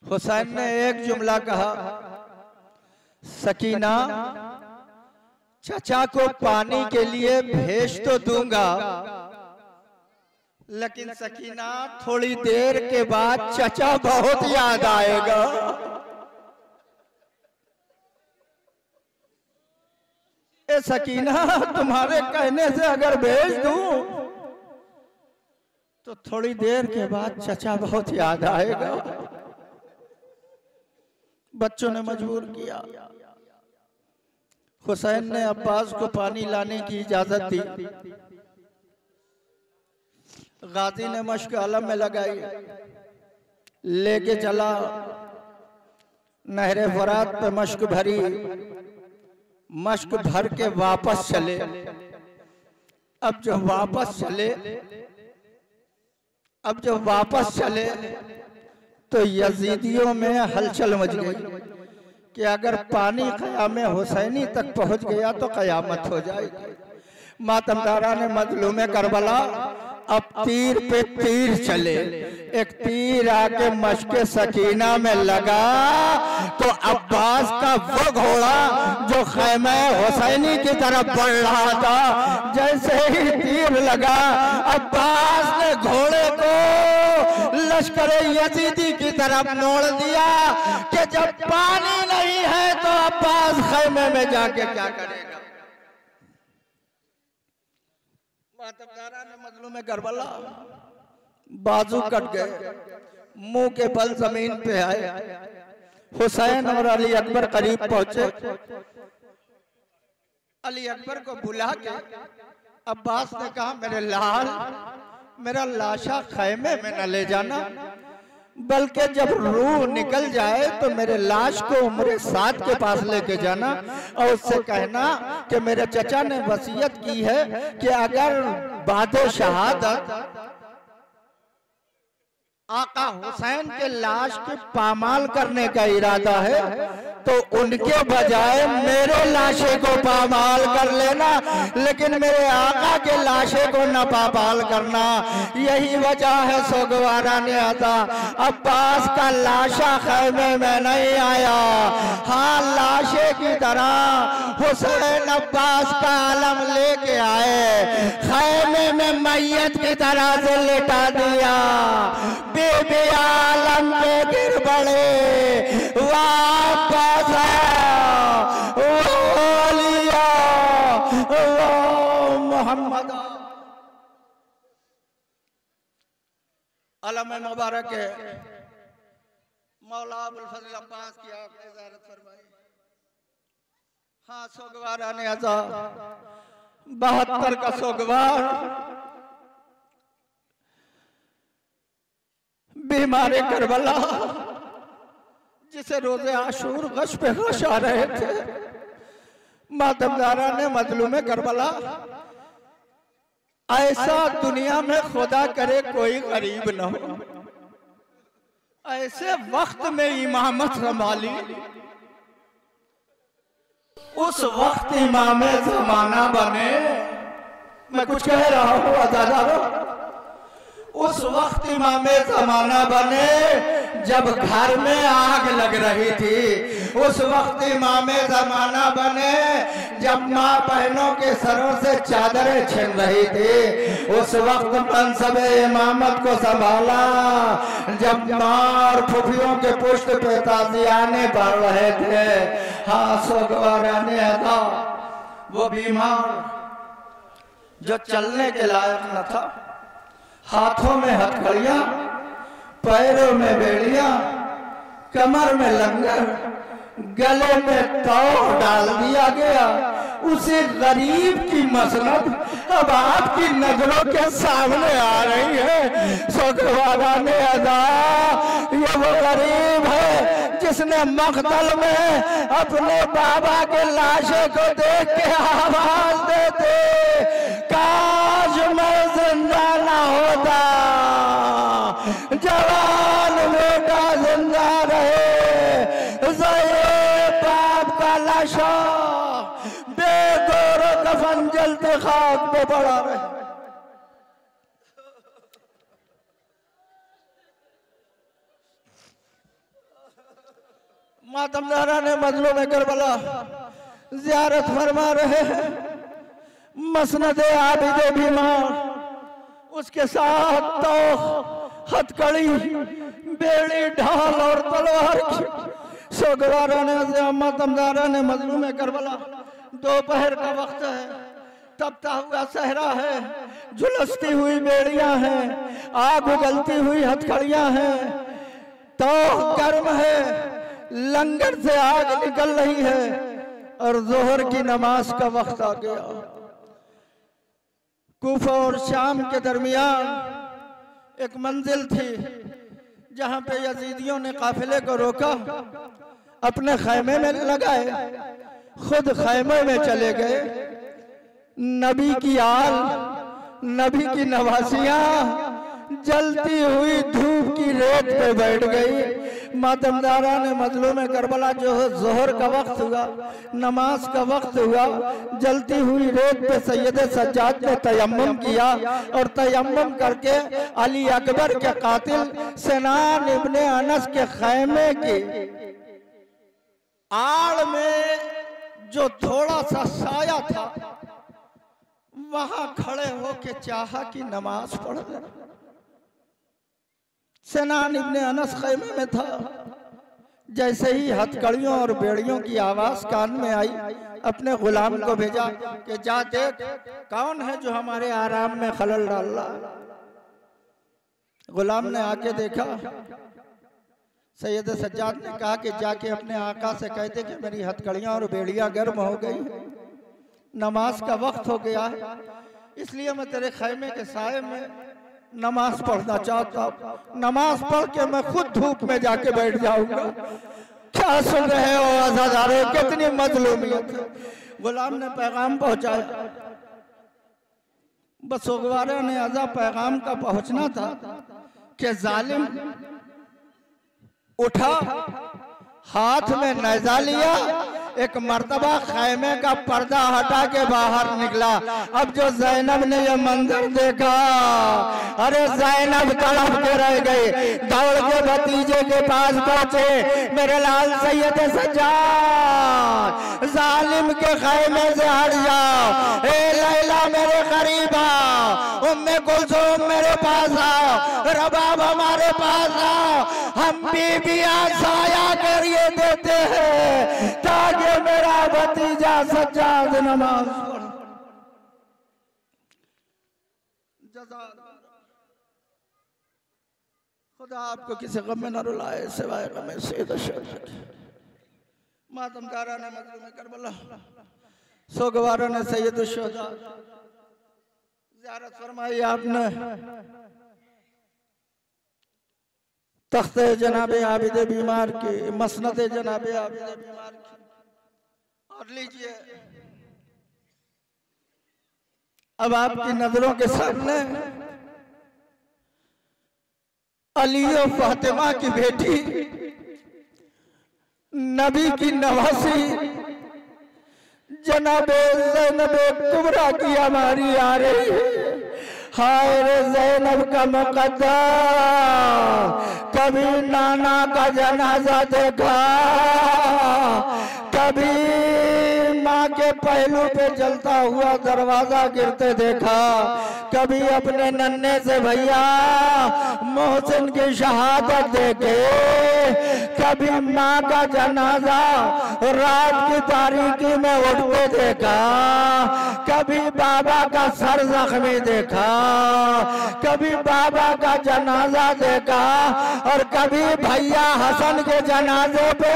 हुसैन ने एक जुमला कहा, सकीना चाचा को पानी के लिए भेज तो दूंगा, लेकिन सकीना थोड़ी देर के बाद चाचा बहुत याद आएगा। ए सकीना तुम्हारे कहने से अगर भेज दूं तो थोड़ी देर के बाद चाचा बहुत याद आएगा। बच्चों ने मजबूर किया। हुसैन ने अब्बास को पानी लाने की इजाजत दी। गाजी ने मश्क अलम में लगाई, लेके चला, नहरे फरात पे मश्क भरी, मश्क भर के वापस चले। अब जब वापस चले तो यजीदियों में हलचल मच गई कि अगर पानी क़याम हुसैनी तक पहुंच गया तो क़यामत हो जाएगी। मातमदारा ने मजलूम करबला अब तीर पे तीर चले। एक तीर आके मश्क सकीना में लगा तो अब्बास का वो घोड़ा जो खैमे हुसैनी की तरफ बढ़ रहा था, जैसे ही तीर लगा अब्बास ने घोड़े को लश्कर यजीदी की तरफ मोड़ दिया कि जब पानी नहीं है तो अब्बास खैमे में जाके क्या करेगा। मातमदारा ने मजलूम करबला बाजू कट गए, मुंह के बल जमीन पे आए। हुसैन और अली अकबर करीब पहुंचे। अली अकबर को बुला के अब्बास ने कहा, मेरे लाल, मेरा लाशा खैमे में न ले जाना, बल्कि जब रूह निकल जाए तो मेरे लाश को उम्र साद के पास लेके जाना और उससे कहना कि मेरे चचा ने वसीयत की है कि अगर बाद शहादत आका हुसैन के लाश की पामाल करने का इरादा है तो उनके बजाय मेरे लाशे को पामाल कर लेना, लेकिन मेरे आका के लाशे को न पामाल करना। यही वजह है सोगवारा ने आता अब्बास का लाशा खैमे में नहीं आया। हाँ, लाशे की तरह हुसैन अब्बास का आलम लेके आए, खैमे में मैयत की तरह से लिटा दिया। बीबी आलम के गिर पड़े, वापस मोहम्मद आलम मुबारक है। मौला अबुल फजल अब्बास की आपने ज़ियारत फरमाई। हाँ, सोगवार आने आजा 72 का सोगवार बीमारे करबला जिसे रोजे आशूर गश पे गश आ रहे थे, मातमदारा ने मजलूम करबला ऐसा दुनिया में खुदा करे कोई गरीब न हो, ऐसे वक्त में इमामत संभाली। उस वक्त इमाम ज़माना बने। मैं कुछ कह रहा हूँ अदादारो, उस वक्त इमाम ज़माना बने जब घर में आग लग रही थी। उस वक्त इमाम ज़माना बने जब माँ बहनों के सरों से चादरें छिन रही थी। उस वक्त मनसब इमामत को संभाला जब माँ और फुफियों के पुष्ट पे ताज़ियाने पढ़ रहे थे। हाँ, सोगवारा ने था वो बीमार जो चलने के लायक न था, हाथों में हथकड़ियां, पैरों में बेड़ियां, कमर में लंगर, गले में तौर डाल दिया गया। उसे गरीब की मसनद अब आपकी नजरों के सामने आ रही है। सोगवारा ने अदा ये वो गरीब है जिसने मख्तल में अपने बाबा के लाशे को देख के आवाज देते, काश मैं जिंदा ना होता, जवान बेटा जिंदा रहे, बाप का लाशा बेगौर कफन जलते खाक पे पड़ा रहे। मातमदारा ने मजलूम करबला ज़ियारत फरमा रहे हैं। मसनद आबिद बीमार, उसके साथ तो हथकड़ी, बेड़ी, ढाल और तलवार की। सोगवारा ने मातमदारा ने मजलूम करबला दोपहर का वक्त है, तपता हुआ सहरा है, झुलसती हुई बेड़ियां हैं, आग उगलती हुई हथकड़ियां हैं, तो गर्म है, लंगर से आग निकल रही है और जोहर की नमाज का वक्त आ गया। कूफा और शाम के दरमियान एक मंजिल थी जहां पे यजीदियों ने काफिले को रोका, अपने खैमे में लगाए, खुद खैमे में चले गए। नबी की आल, नबी की नवासियां जलती हुई धूप की रेत पे बैठ गई। मातमदारा ने मजलूम करबला जो जोहर का वक्त हुआ, नमाज का वक्त हुआ, जलती हुई रेत पे सैयद सज्जाद ने तयम्मुम किया और तयम्मुम करके अली अकबर के कातिल सिनान इब्ने अनस के खैमे की आड़ में जो थोड़ा सा साया था वहां खड़े होके चाहा कि नमाज पढ़ ले। सिनान इब्ने अनस खैमे में था। जैसे ही हथकड़ियों और बेड़ियों की आवाज कान में आई, अपने गुलाम को भेजा कि जा देख कौन है जो हमारे आराम में खलल डाल रहा। गुलाम ने आके देखा, सैयद सज्जाद ने कहा कि जाके अपने आका से कहते कि मेरी हथकड़ियां और बेड़ियां गर्म हो गई, नमाज का वक्त हो गया है, इसलिए मैं तेरे खैमे के साए में नमाज पढ़ना चाहता हूँ। नमाज पढ़ के मैं खुद धूप में जाके बैठ जाऊंगा। क्या सुन रहे हो आज़ादारे, कितनी मजलूमियत है। गुलाम ने पैगाम पहुंचाया, बस सोगवारा ने आजा पैगाम का पहुंचना था कि जालिम उठा, हाथ में नेज़ा लिया, एक मर्तबा खैमे का पर्दा हटा के बाहर निकला। अब जो ज़ैनब ने ये मंजर देखा, अरे ज़ैनब तड़प के रह गई, दौड़ के भतीजे के पास पहुंचे, मेरे लाल सैयद सज्जाद, जालिम के खैमे से हट जाओ, ए लैला मेरे करीब आओ, उम्मे कुलसूम मेरे पास आओ, रबाब हमारे पास आओ, हम बीबियां साया करिए देते हैं ताकि मेरा भतीजा सज्जाद नमाज पढ़े। खुदा आपको किसी गम में न रुलाए सिवाय गम सैयद शहद। मातमकारा ने मजलूम करबला, सोगवारों ने सैयद शहदा ज़ियारत फरमाई आपने, तख्ते जनाबे आबिद बीमार की, मसनद जनाबे आबिद बीमार की। और लीजिए अब आपकी नजरों के सामने अली और फातिमा की बेटी, नबी की नवासी जनाबे ज़ैनब कुबरा की हमारी आ रही है। हाय रे ज़ैनब का मुक़द्दर, कभी नाना का जनाजा देखा, कभी माँ के पहलू पे जलता हुआ दरवाजा गिरते देखा, कभी अपने नन्हे से भैया मोहसिन की शहादत देखे, कभी माँ का जनाजा रात की तारीकी में उठते देखा, कभी बाबा का सर जख्मी देखा, कभी बाबा का जनाजा देखा, और कभी भैया हसन के जनाजे पे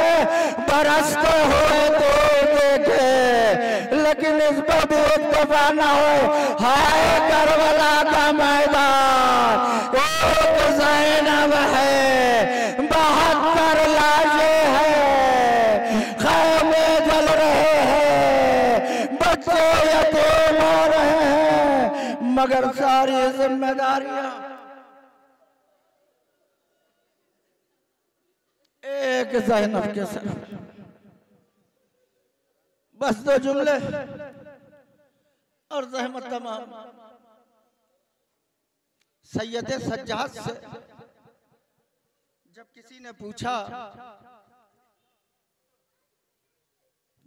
बरसते हुए देखे, लेकिन इस पर भी एक दफा न हो। हाय करबला का मैदान, एक ज़ैनब है, 72 लाशें हैं, खैमे जल रहे हैं, बच्चे यतीम हो रहे हैं, मगर सारी जिम्मेदारियां एक ज़ैनब के सर। बस 2 जुमले और ज़हमत तमाम। सैयद सज्जाद से जब किसी ने पूछा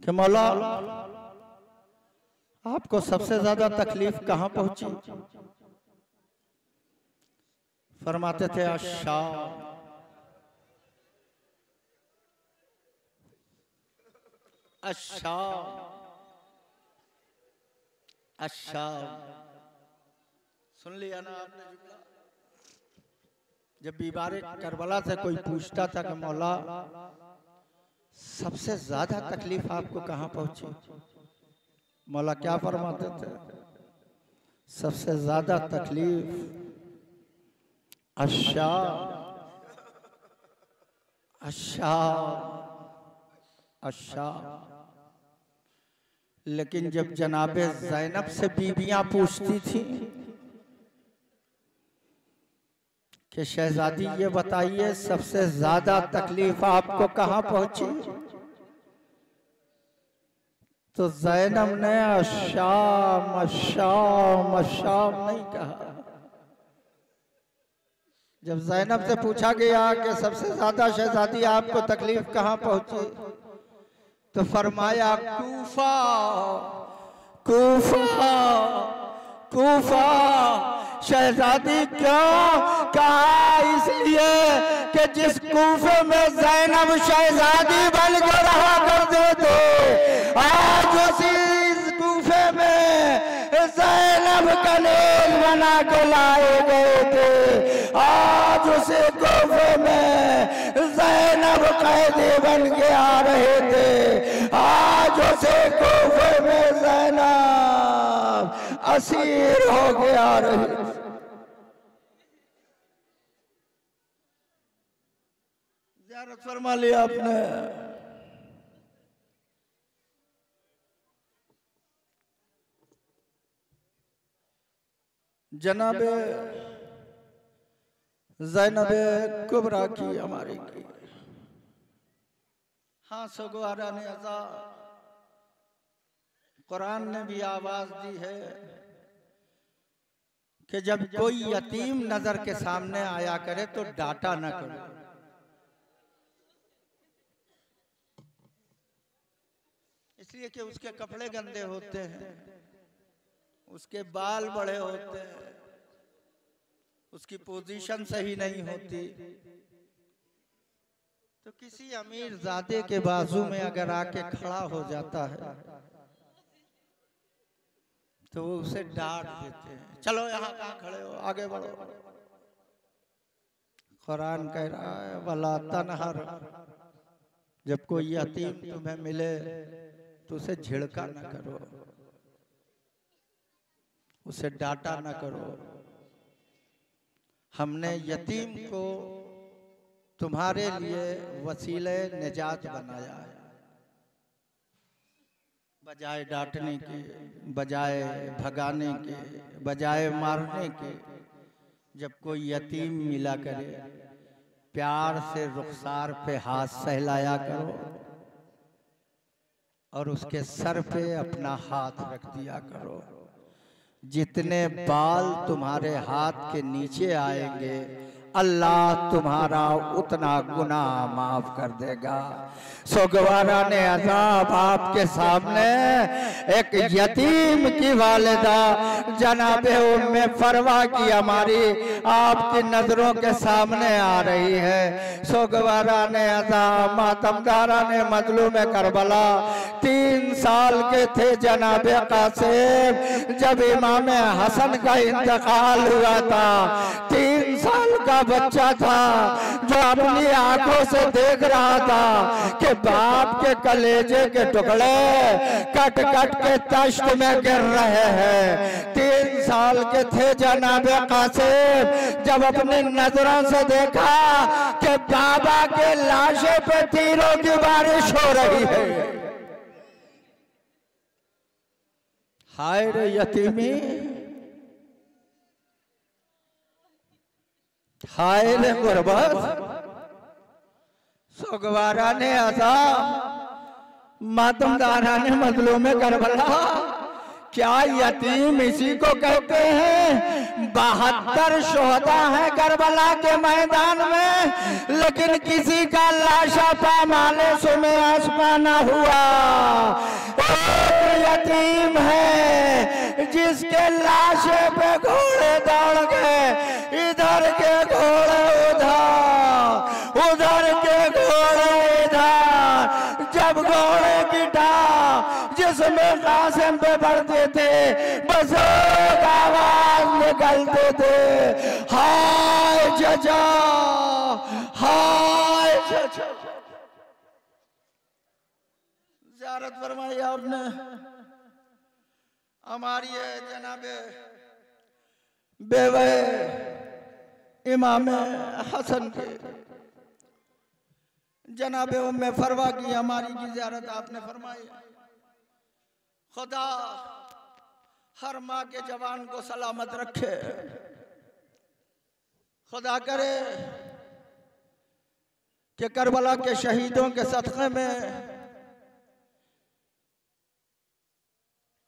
कि मौला आपको सबसे ज्यादा तकलीफ कहां पहुंची, फरमाते थे अच्छा अच्छा अच्छा, सुन लिया ना आपने जुमला। जब बीमारे करबला से कोई पूछता था कि मौला सबसे ज्यादा तकलीफ आपको कहां पहुंची, मौला क्या फरमाते थे, सबसे ज्यादा तकलीफ अच्छा अच्छा अच्छा। लेकिन जब जनाबे ज़ैनब से बीबियां पूछती थी कि शहजादी ये बताइए सबसे ज्यादा तकलीफ आपको कहां पहुंची, तो ज़ैनब ने अशाम अशाम अशाम नहीं कहा। जब ज़ैनब से पूछा गया कि सबसे ज्यादा शहजादी आपको तकलीफ कहां पहुंची, तो फरमाया कूफा कूफा कूफा। शहजादी क्यों कहा, इसलिए कि जिस कूफे में ज़ैनब शहजादी बन के रहा करते थे, आज उसी कूफे में ज़ैनब कनीज बना के लाए गए थे। आज उसी कूफे में ज़ैनब कैदी बन के आ रहे थे। आज उसी कूफे में ज़ैनब असीर हो के आ रही थी। ज़ियारत फरमा लिया आपने। जनाबे ज़ैनबे कुबरा की हमारी की। हाँ, सगवारा ने अज़ा, कुरान ने भी आवाज दी है कि जब कोई यतीम नजर के सामने आया करे तो डांटा न करो। इसलिए कि उसके कपड़े गंदे होते हैं, उसके बाल बड़े होते हैं, उसकी पोजीशन सही नहीं होती। तो किसी अमीर ज़ादे के बाजू में अगर आके खड़ा हो जाता है तो वो उसे डांट देते हैं, चलो यहाँ कहाँ खड़े हो, आगे बढ़ो। कुरान कह रहा है वला तनहर, जब कोई यतीम तुम्हें मिले तो उसे झिड़का न करो, उसे डांटा न करो। हमने यतीम को तुम्हारे लिए वसीले निजात बनाया है। बजाय डांटने के, बजाय भगाने के, बजाय मारने के, जब कोई यतीम मिला करे प्यार से रुखसार पे हाथ सहलाया करो और उसके सर पे अपना हाथ रख दिया करो। जितने बाल तुम्हारे हाथ के नीचे आएंगे अल्लाह तुम्हारा उतना गुनाह माफ कर देगा। सोगवारा ने अज़ाब आपके सामने एक यतीम की वालिदा जनाबे उम्मे फरवा की हमारी आपकी नजरों के सामने आ रही है। सोगवारा ने अज़ाब, मातमदारा ने मजलूम करबला 3 साल के थे जनाबे कासिम जब इमाम हसन का इंतकाल हुआ था। 3 साल का बच्चा था जो अपनी आंखों से देख रहा था कि बाप के कलेजे के टुकड़े कट कट के तश्त में गिर रहे हैं। 3 साल के थे जनाबे कासिम जब अपनी नजरों से देखा कि बाबा के लाशे पे तीरों की बारिश हो रही है। हाय रे यतीमी, हाय रे गुरबत। सोगवारा ने अज़ाब, मातमदारा ने मजलूम करबला, क्या यतीम इसी को कहते हैं? 72 शोहदा है करबला के मैदान में, लेकिन किसी का लाशा पामाले सुमे आसमाना हुआ। एक यतीम है जिसके लाशे पे घोड़े दौड़ गए, इधर के घोड़े उधर, उधर के घोड़े इधर। जब घोड़े की टाप जिसमें कासिम पे बढ़ते थे बस एक आवाज निकलते थे, हाय चचा, हाय चचा। ज़ियारत फरमाई आपने हमारी है जनाबे बेवे इमाम हसन के, जनाबे उम्मे फरवा की हमारी की ज़ियारत आपने फरमाई। खुदा हर माँ के जवान को सलामत रखे। खुदा करे कि करबला के शहीदों के सदक़े में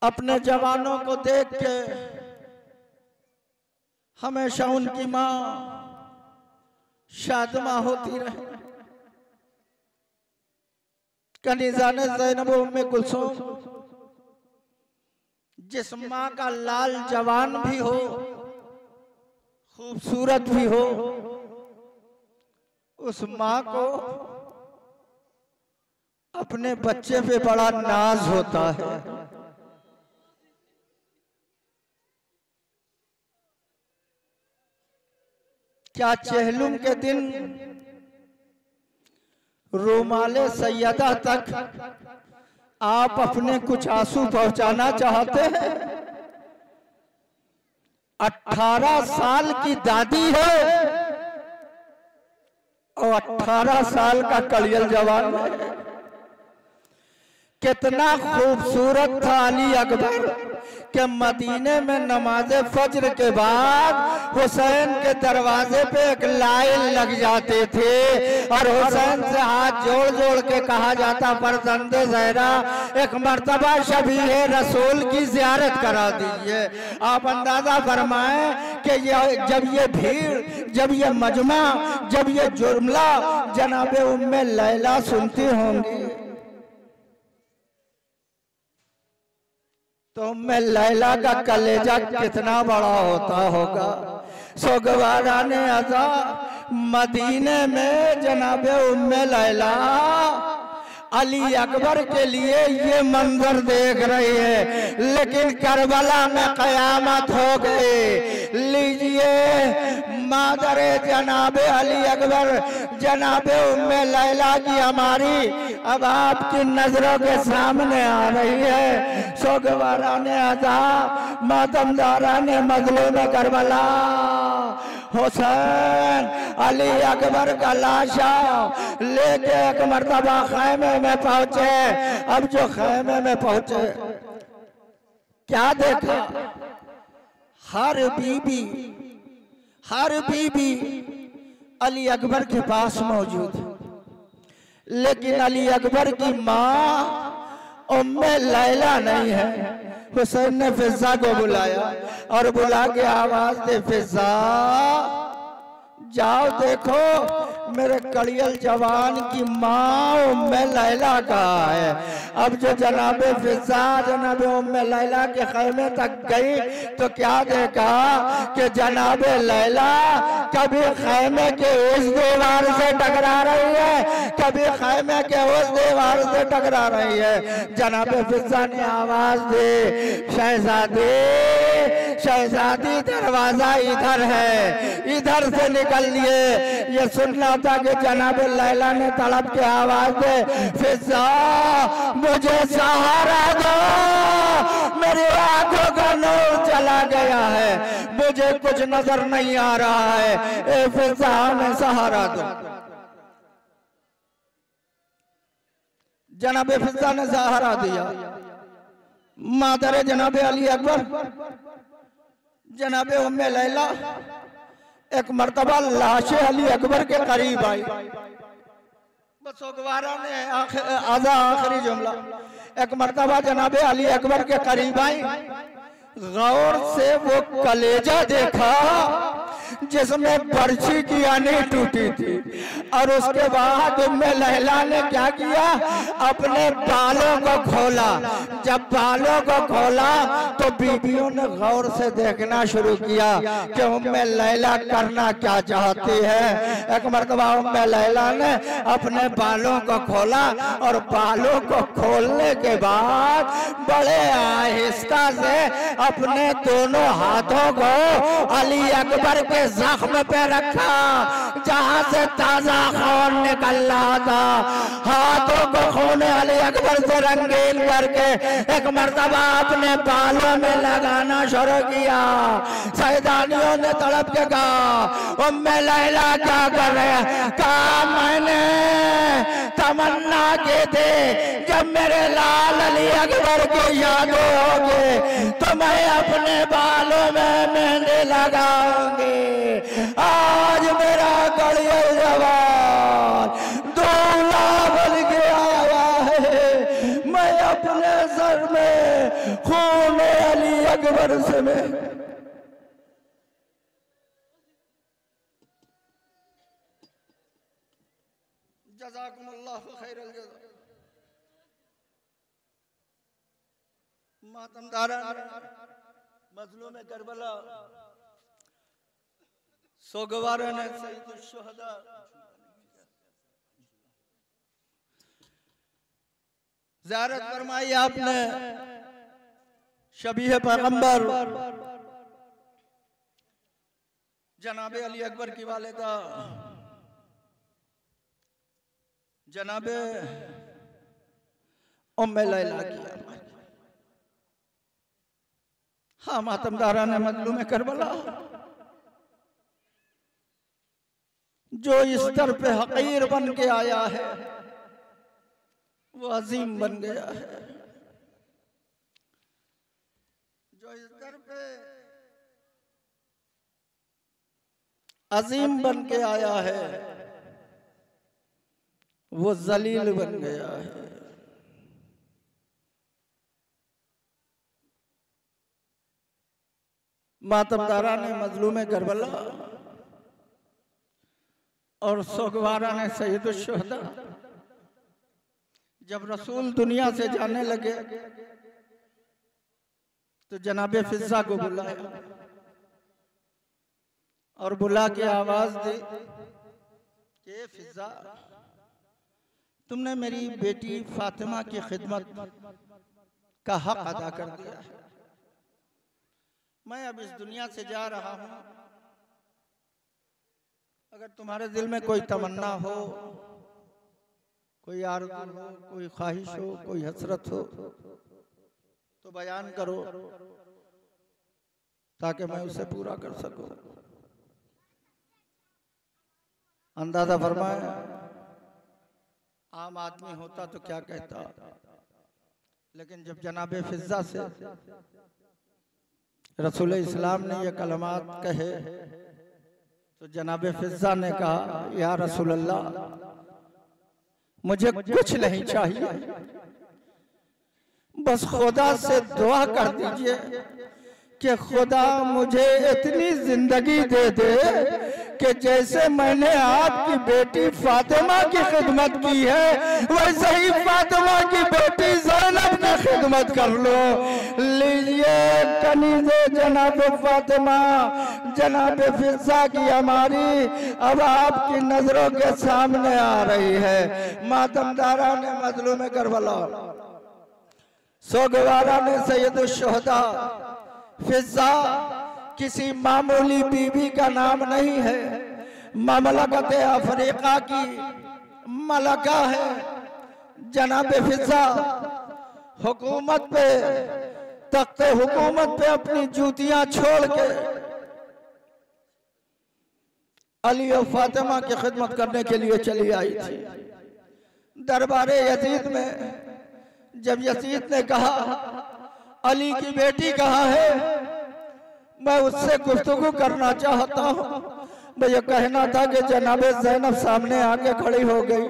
अपने जवानों को देख के हमेशा उनकी माँ शादमा होती रहे। कनीज़ान ज़ैनब उम्मे कुलसूम जिस माँ का लाल जवान भी हो, खूबसूरत भी हो, उस माँ को अपने बच्चे पे बड़ा नाज होता है। क्या चहलुम के दिन रोमाले सैयदा तक आप अपने कुछ आंसू पहुंचाना चाहते हैं? 18 साल की दादी है और 18 साल का कलियल जवान है। कितना खूबसूरत था अली अकबर के मदीने में नमाज फज्र के बाद हुसैन के दरवाजे पे एक लाइन लग जाते थे और हुसैन से हाथ जोड़ जोड़ के कहा जाता, फरजंदे ज़हरा एक मर्तबा शबीह रसूल की ज़ियारत करा दीजिए। आप अंदाजा फरमाएं कि जब ये भीड़, जब ये मजमा, जब ये जुमला जनाबे उम्मे लैला सुनती होंगी तो उम्मे लैला का कलेजा कितना बड़ा होता होगा। सोगवारा ने अज़ा मदीने में जनाबे उम्मे लैला अली अकबर के लिए ये मंजर देख रही है, लेकिन करबला में कयामत हो गई। लीजिए मादरे जनाबे अली अकबर जनाबे उम्मे लैला की हमारी अब आपकी नजरों के सामने आ रही है। सोगवारा ने अज़ा, मातमदारा ने मजलूम करबला हुसैन अली अकबर का लाशा लेके एक मर्तबा खैमे में पहुंचे। अब जो खैमे में पहुंचे क्या देखा, हर बीबी अली अकबर के पास मौजूद है, लेकिन अली अकबर की माँ उम्मे लैला नहीं है। हुसैन ने फिजा को बुलाया और बुला के आवाज दे, फिजा जाओ देखो मेरे कड़ियल जवान की माँ उम्मे लैला कहाँ है। अब जो जनाबे फिजा जनाबे उम्मे लैला के खैमे तक गई तो क्या देखा कि जनाबे लैला कभी खैमे के उस दीवार से टकरा रही है, कभी खैमे के उस दीवार से टकरा रही है। जनाबे फिजा ने आवाज दी, शहजादी शहजादी दरवाजा इधर है, इधर से निकल लिए। ये सुनना था कि जनाबे लैला ने तड़प के आवाज दे, फिजा मुझे सहारा दो, मेरी आंखों का नूर चला गया है, मुझे कुछ नजर नहीं आ रहा है, ए फिजा हमें सहारा दो। जनाबे फिजा ने सहारा दिया। मादरे जनाबे अली अकबर जनाबे उम्मे लैला एक मर्तबा लाशे अली अकबर के करीब आई। बस सोगवारा ने आखिरी जुमला, एक मर्तबा जनाबे अली अकबर के करीब आई, गौर से वो कलेजा देखा जिसमें बर्छी की आनी टूटी थी। और उसके बाद उम्मे लैला ने क्या किया, अपने बालों को खोला। जब बालों को खोला तो बीबियों ने गौर से देखना शुरू किया कि उम्मे लैला करना क्या चाहती है। एक मर्तबा उम्मे लैला ने अपने बालों को खोला और बालों को खोलने के बाद बड़े आहिस्ता से अपने दोनों हाथों को अली अकबर के जख्म पे रखा जहां से ताजा खून निकल रहा था। हाथों को खून अली अकबर से रंगीन करके एक मर्तबा अपने बालों में लगाना शुरू किया। सैदानियों ने तड़प के कहा, उम्मे लैला क्या कर रहे हैं? कहा मैंने तमन्ना की थी जब मेरे लाल अली अकबर की याद होगी तो मैं अपने बालों में मेहंदी लगाऊंगी। आज मेरा कड़ियल जवान दूल्हा बन के आया है, मैं अपने सर में खून अली अकबर से मैं जज़ाकुमुल्लाहु खैरल जज़ा। मातमदारा मजलूम करबला सोगवारा ने सैयदुल शुहदा ज़ियारत फरमाई आपने शबीह पैगंबर जनाबे अली अकबर की वालिदा जनाबे उम्मे लैला की। हाँ मातमदारा ने मजलूम करबला जो इस दर पे हकीर बन के आया है वो अजीम बन गया है। जो इस दर पे अजीम बन के आया है वो जलील बन गया है। मातमदारा ने मजलूम करबला और सोगवारा ने सैयद शुहदा जब रसूल दुनिया से जाने लगे तो जनाबे फिजा को बुलाया और बुला के आवाज दी कि फिजा, तुमने मेरी बेटी फातिमा की खिदमत का हक अदा कर दिया है। मैं अब इस दुनिया से जा रहा हूं। अगर तुम्हारे दिल में कोई तमन्ना हो, कोई आरज़ू हो, कोई ख्वाहिश हो, कोई हसरत हो तो बयान करो ताकि मैं उसे पूरा कर सकूं। अंदाजा फरमाया, आम आदमी होता तो क्या कहता, लेकिन जब जनाबे फिजा से रसूल इस्लाम ने ये कलमात कहे तो जनाबे फिजा ने कहा, या रसूल अल्लाह, मुझे कुछ नहीं चाहिए, बस खुदा से दुआ कर दीजिए कि खुदा मुझे इतनी जिंदगी दे दे कि जैसे मैंने आपकी बेटी फातिमा की खिदमत की है वैसे ही फातिमा की बेटी ज़ैनब की खिदमत कर लो। लीजिए कनीज़े जनाब फातिमा, जनाब फिजा की हमारी अब आपकी नजरों के सामने आ रही है। मातमदारा ने मजलूम करबला, सोगवारा ने सैयद शुहदा, फिजा किसी मामूली बीबी का नाम नहीं है, ममलकत अफ्रीका की मलका है। जनाब फिजा हुकूमत पे, तख्ते हुकूमत पे अपनी जूतियां छोड़ के अली और फातिमा की खिदमत करने के लिए चली आई थी। दरबारे यजीद में जब यजीद ने कहा अली की बेटी कहाँ है, मैं उससे गुफ्तगू करना चाहता हूँ, मैं ये कहना था कि जनाबे ज़ैनब सामने आके खड़ी हो गई।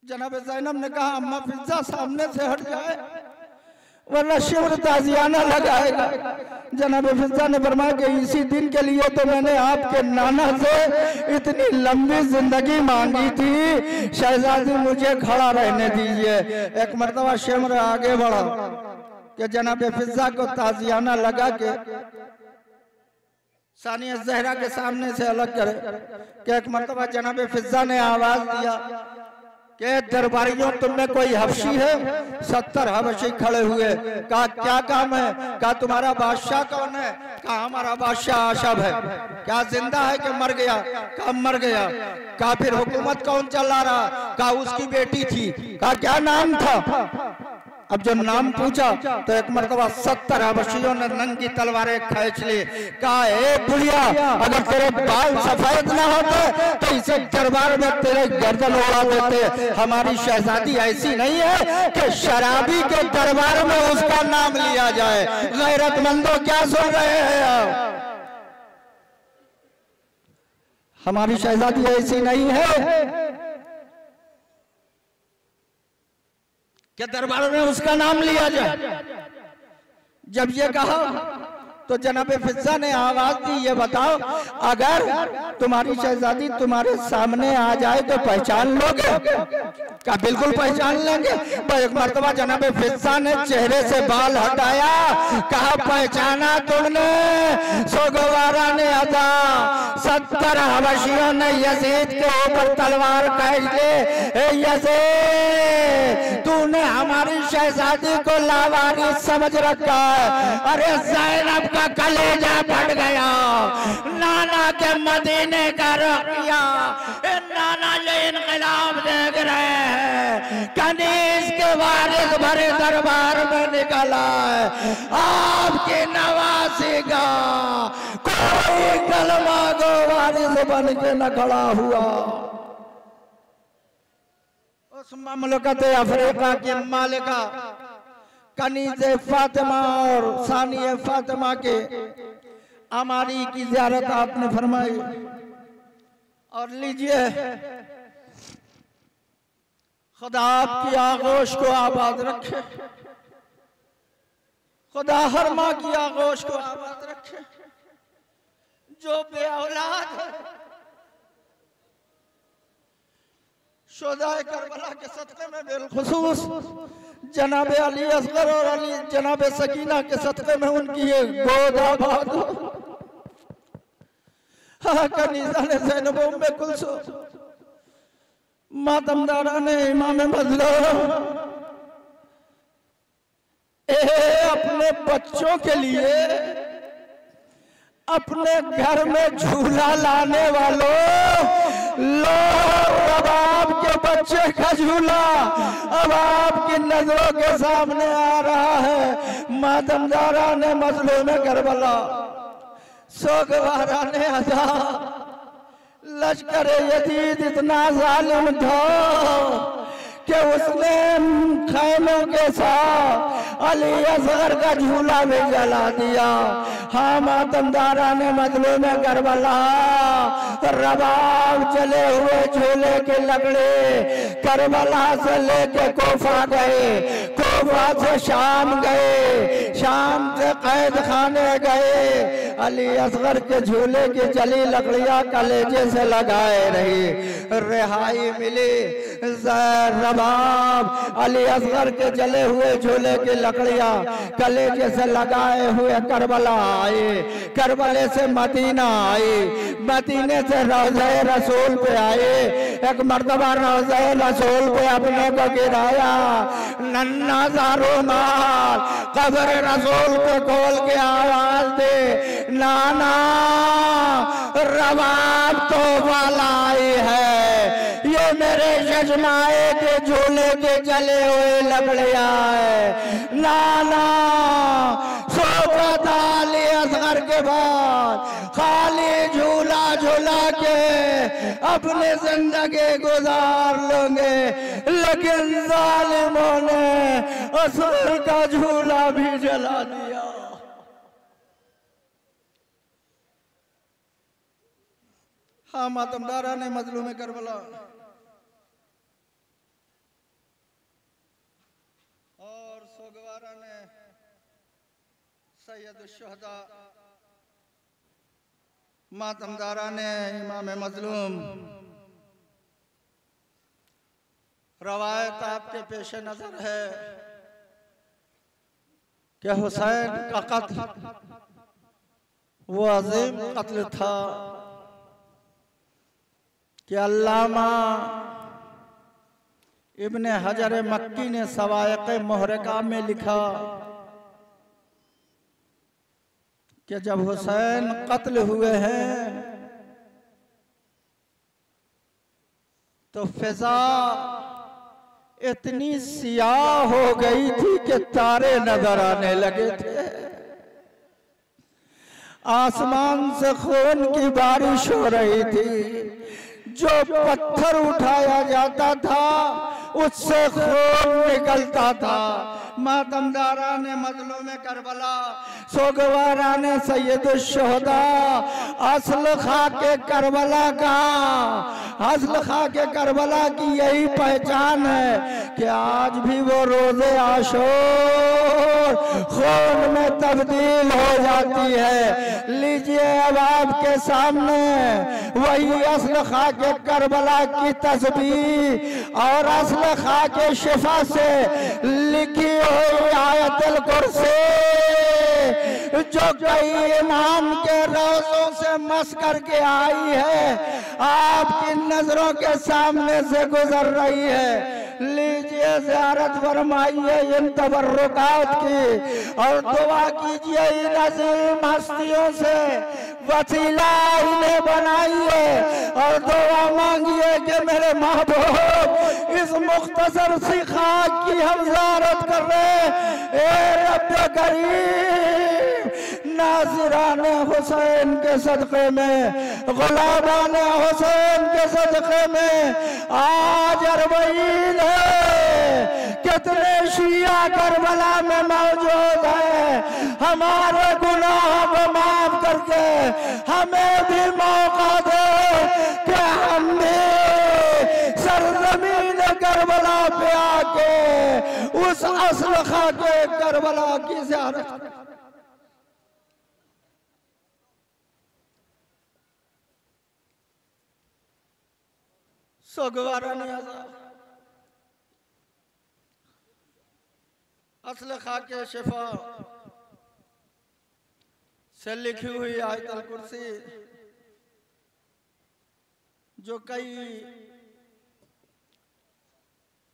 जनाबे ज़ैनब ने कहा, अम्मा फिजा सामने से हट जाए वरना शिवर ताजियाना लगाएगा। जनाबे फिजा ने फरमाया कि इसी दिन के लिए तो मैंने आपके नाना से इतनी लंबी जिंदगी मांगी थी, शहजादी मुझे खड़ा रहने दीजिए। एक मर्तबा शिमर आगे बढ़ा कि जनाबे फिजा को ताजियाना लगा के सानिया ज़हरा के सामने से अलग करे कि एक मर्तबा जनाबे फिजा ने आवाज दिया कि दरबारियों तुम में कोई हबशी है? 70 हबशी खड़े हुए। कहा क्या काम है? कहा तुम्हारा बादशाह कौन है? कहा हमारा बादशाह आशब है। क्या जिंदा है कि मर गया? कहा मर गया। कहा फिर हुकूमत कौन चला रहा? कहा उसकी बेटी थी। कहा क्या नाम था? अब जब नाम पूछा तो एक मरतबा 70 हबशियों ने नंगी तलवारें खींच ली। कहा ए बुढ़िया, अगर तेरे बाल सफेद ना होते तो इसे दरबार में तेरे गर्दन उड़ा देते। हमारी शहजादी ऐसी नहीं है कि शराबी के दरबार में उसका नाम लिया जाए। गैरतमंदों क्या सुन रहे हैं आप? हमारी शहजादी ऐसी नहीं है क्या दरबार में उसका नाम लिया जाए। जब ये कहा तो जनाबे फिजा ने आवाज दी, ये बताओ अगर तुम्हारी शहजादी तुम्हारे सामने आ जाए तो पहचान लोगे? क्या बिल्कुल पहचान लेंगे। एक मर्तबा जनाबे फिजा ने चेहरे से बाल हटाया, कहा पहचाना तुमने? सोगवारा ने अदा 70 हबशियों ने यजीद के ऊपर तलवार खींच ली। यजीद तूने हमारी शहजादी को लावारिस समझ रखा है। अरे ज़ैनब का कलेजा फट गया। नाना के मदीने का रुख किया। नाना ये इनकलाब देख रहे हैं। कनीज के वारिस भरे दरबार में निकला है। आपकी नवासी का कोई कलमा को वारिस बन के न खड़ा हुआ। उस ममलकत अफ्रीका की मालिका कनीज़े फातिमा और सानिए फातिमा के अमारी की ज़ियारत आपने फरमाई। और लीजिए, खुदा आपकी आगोश को आबाद रखे, खुदा हर माँ की आगोश को आबाद रखे जो बे औलाद है। शोदाए करबला के सदक़े में बिलखुसूस जनाब अली असगर और अली जनाब सकीना के सदक़े में उनकी ये गोद आबाद हो। कनीज़ा ने ज़ैनब उम्मे कुलसूम मातमदारा ने इमाम मज़लूम अपने बच्चों के लिए अपने घर में झूला लाने वालों, लो अब आपके बच्चे का झूला अब आपकी नजरों के सामने आ रहा है। मातमदारा ने मज़लूम करबला, सोगवारा ने अदा, लश्कर यजीद इतना जालिम था कि उसने खैमों के साथ अली असगर का झूला भी जला दिया। हाँ, मातमदारा ने मजलूम करबला रबाब चले हुए झूले के लकड़े करबला से लेके कोफा गए, कोफा से शाम गए, शाम से कैद खाने गए। अली असगर के झूले की जली लकड़ियां कलेजे से लगाए रही, रिहाई मिली। रबाब अली असगर के जले हुए झूले की लकड़ियां कलेजे से लगाए हुए करबला आए, करबले से मदीना आए, मदीने से रोज़े रसूल पे आए। एक मर्तबा रोज़े रसूल पे अपने को गिराया, नन्ना ज़ारो माल कब्र रसूल पे खोल के आवाज दे, नाना रबाब तो वाला आई है, ये मेरे शजमाए के झूले के जले हुए लकड़ियां है। नाना सोचा था अली असगर के बाद खाली झूला झूला के अपनी जिंदगी गुजार लोगे, लेकिन जालिमों ने असगर का झूला भी जला दिया। हाँ, मातमदारा ने मजलूम करबला और सोगवारा ने सैयद शुहदा, मातमदारा ने इमाम मजलूम। रवायत आपके पेश नजर है कि हुसैन का कत्ल वो अजीम कत्ल था कि अल्लामा इब्ने हजर मक्की ने सवायक़े मुहरका में लिखा कि जब हुसैन कत्ल हुए हैं तो फिजा इतनी सियाह हो गई थी कि तारे नजर आने लगे थे, आसमान से खून की बारिश हो रही थी, जो पत्थर उठाया जाता था उससे खून निकलता था। मातमदारा ने मजलूम करबला, सोगवारा ने सैयद शुहदा, असल खा के करबला का, असल खा के करबला की यही पहचान है कि आज भी वो रोज़े आशूर खून में तब्दील हो जाती है। लीजिए अब आपके सामने वही असल खा के करबला की तस्बीह और असल खा के शिफा से लिखी हुई आयतुल कुर्सी जो कई इमाम के रोज़ों से मस करके आई है, आपकी नजरों के सामने से गुजर रही है। लीजिए ज़ियारत फरमाइए इन तबर्रुकात की और दुआ कीजिए इन अज़ीम हस्तियों से वसीला इन्हें बनाइए और दुआ मांगिए कि मेरे महबूब इस मुख्तसर सी खाक की हम ज़ियारत कर रहे हैं। ए रब्बे करीम नाज़िरान हुसैन के सदक़े में, गुलामान हुसैन के सदक़े में आज अरबईन है। कितने शिया करबला में मौजूद है। हमारे गुनाह को माफ करके हमें भी मौका दे कि हम भी सरजमीन करबला पे आके उस असल खाके करबला की ज़ियारत। सोगवारा ने असल खाके शिफा से लिखी हुई आयतुल कुर्सी, जो कई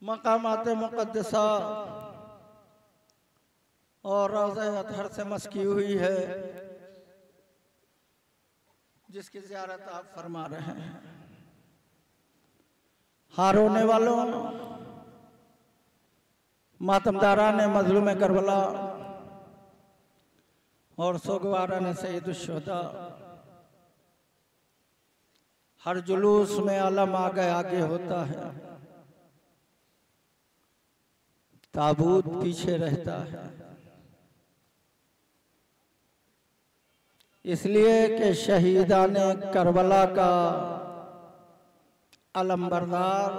मकामात मुक़द्दसा और रोज़े अतहर से मस्की हुई है, जिसकी ज़ियारत आप फरमा रहे हैं। हारोने वालों, मातमदारान ने मजलूम करबला और सोगवारा ने सैयदुश्शुहदा, हर जुलूस में अलम आगे आगे होता है, ताबूत पीछे रहता है। इसलिए कि शहीदान करबला का अलमबरदार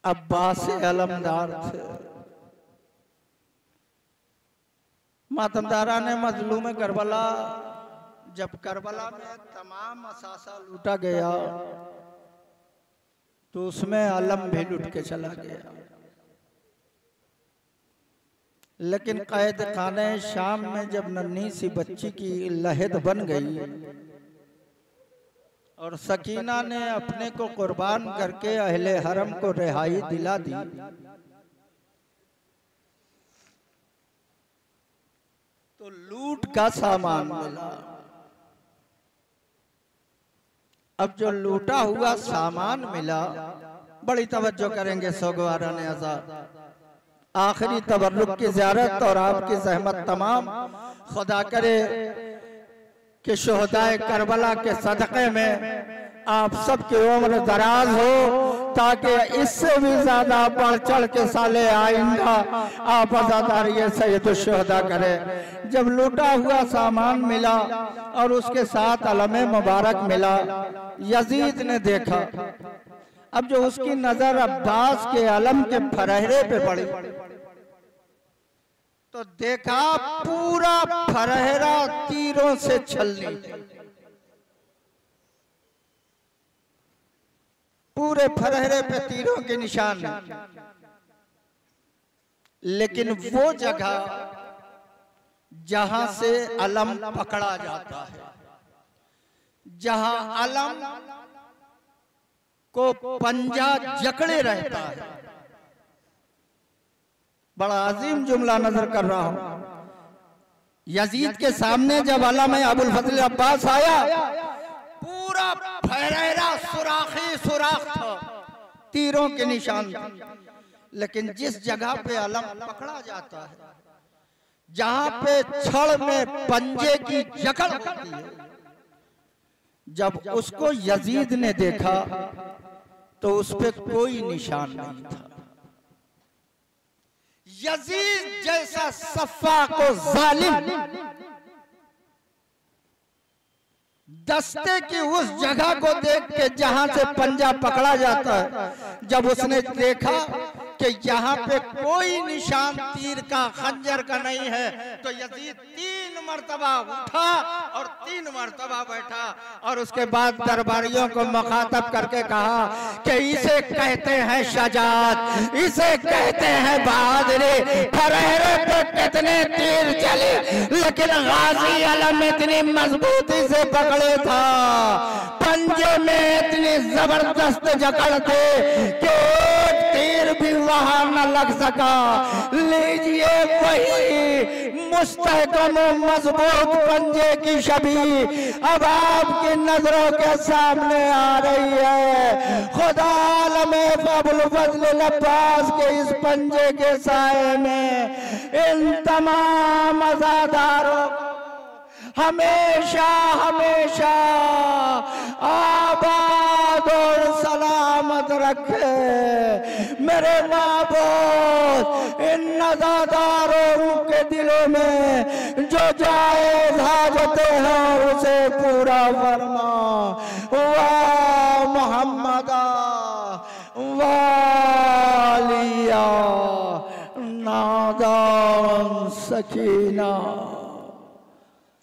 अब्बास अलमदार थे। मातमदारा ने मजलूम करबला, जब करबला में तमाम असासा लूटा गया तो उसमें अलम भी लुट के चला गया। लेकिन कैद खाने शाम में जब नन्ही सी बच्ची की लहद बन गई और सकीना ने अपने को कुर्बान करके अहले हरम को रिहाई दिला दी, तो लूट का सामान मिला। अब जो लूटा हुआ सामान मिला, बड़ी तवज्जो करेंगे सोगवारा ने आजाद, आखिरी तबर्रुक की ज़ियारत और आपकी ज़हमत तमाम खुदा करे कि शुहदाए करबला के सदक़े में आप सबकी उम्र दराज हो, ताकि इससे भी ज्यादा बढ़ चढ़ के साले आइंदा आप आज़ादारी सैयदुश्शुहदा करें। जब लूटा हुआ सामान मिला और उसके साथ अलम मुबारक मिला, यजीद ने देखा। अब जो उसकी नजर अब्बास के अलम के फरहरे पे पड़ी तो देखा पूरा फरहरा तीरों से छलनी, पूरे फरहरे पे तीरों के निशान। लेकिन वो जगह जहां से अलम पकड़ा जाता है, जहां अलम को पंजा जकड़े रहता है, बड़ा अजीम जुमला नजर कर रहा हूं। यजीद के सामने जब अलम अबुल फजल अब्बास आया, पूरा फहरा सुराखी सुराख था, तीरों के निशान थे। लेकिन जिस जगह पे अलम पकड़ा जाता है, जहां पे छड़ में पंजे की जकड़ होती है, जब उसको यजीद ने देखा तो उस पे कोई निशान नहीं था। यजीद जैसा सफ़ा को जालिम दस्ते की उस जगह को देख के जहां से पंजा पकड़ा जाता है, जब उसने देखा कि यहाँ पे कोई निशान तीर का खंजर का नहीं है, तो यजीद 3 मरतबा उठा और 3 मरतबा बैठा और उसके बाद दरबारियों को मुखातब करके कहा कि इसे कहते हैं शजाअत, इसे कहते हैं बहादुरी। फरहरे पे कितने तीर चले, लेकिन गाजी अलम इतनी मजबूती से पकड़े था, पंजे में इतनी जबरदस्त जकड़ थे कि एक तीर भी वहां न लग सका। लीजिए वही मुस्तहकम मजबूत पंजे की छवि अब आपकी नजरों के सामने आ रही है। खुदा आलमे अबुल फजल अब्बास के इस पंजे के साए में इन तमाम अज़ादारों हमेशा हमेशा आबाद और सलामत रखे। मेरे माबूद इन अज़ादारों के दिलों में जो जायज़ हाजतें हैं उसे पूरा फरमा। वाह मोहम्मदा वालिया नादान सकीना।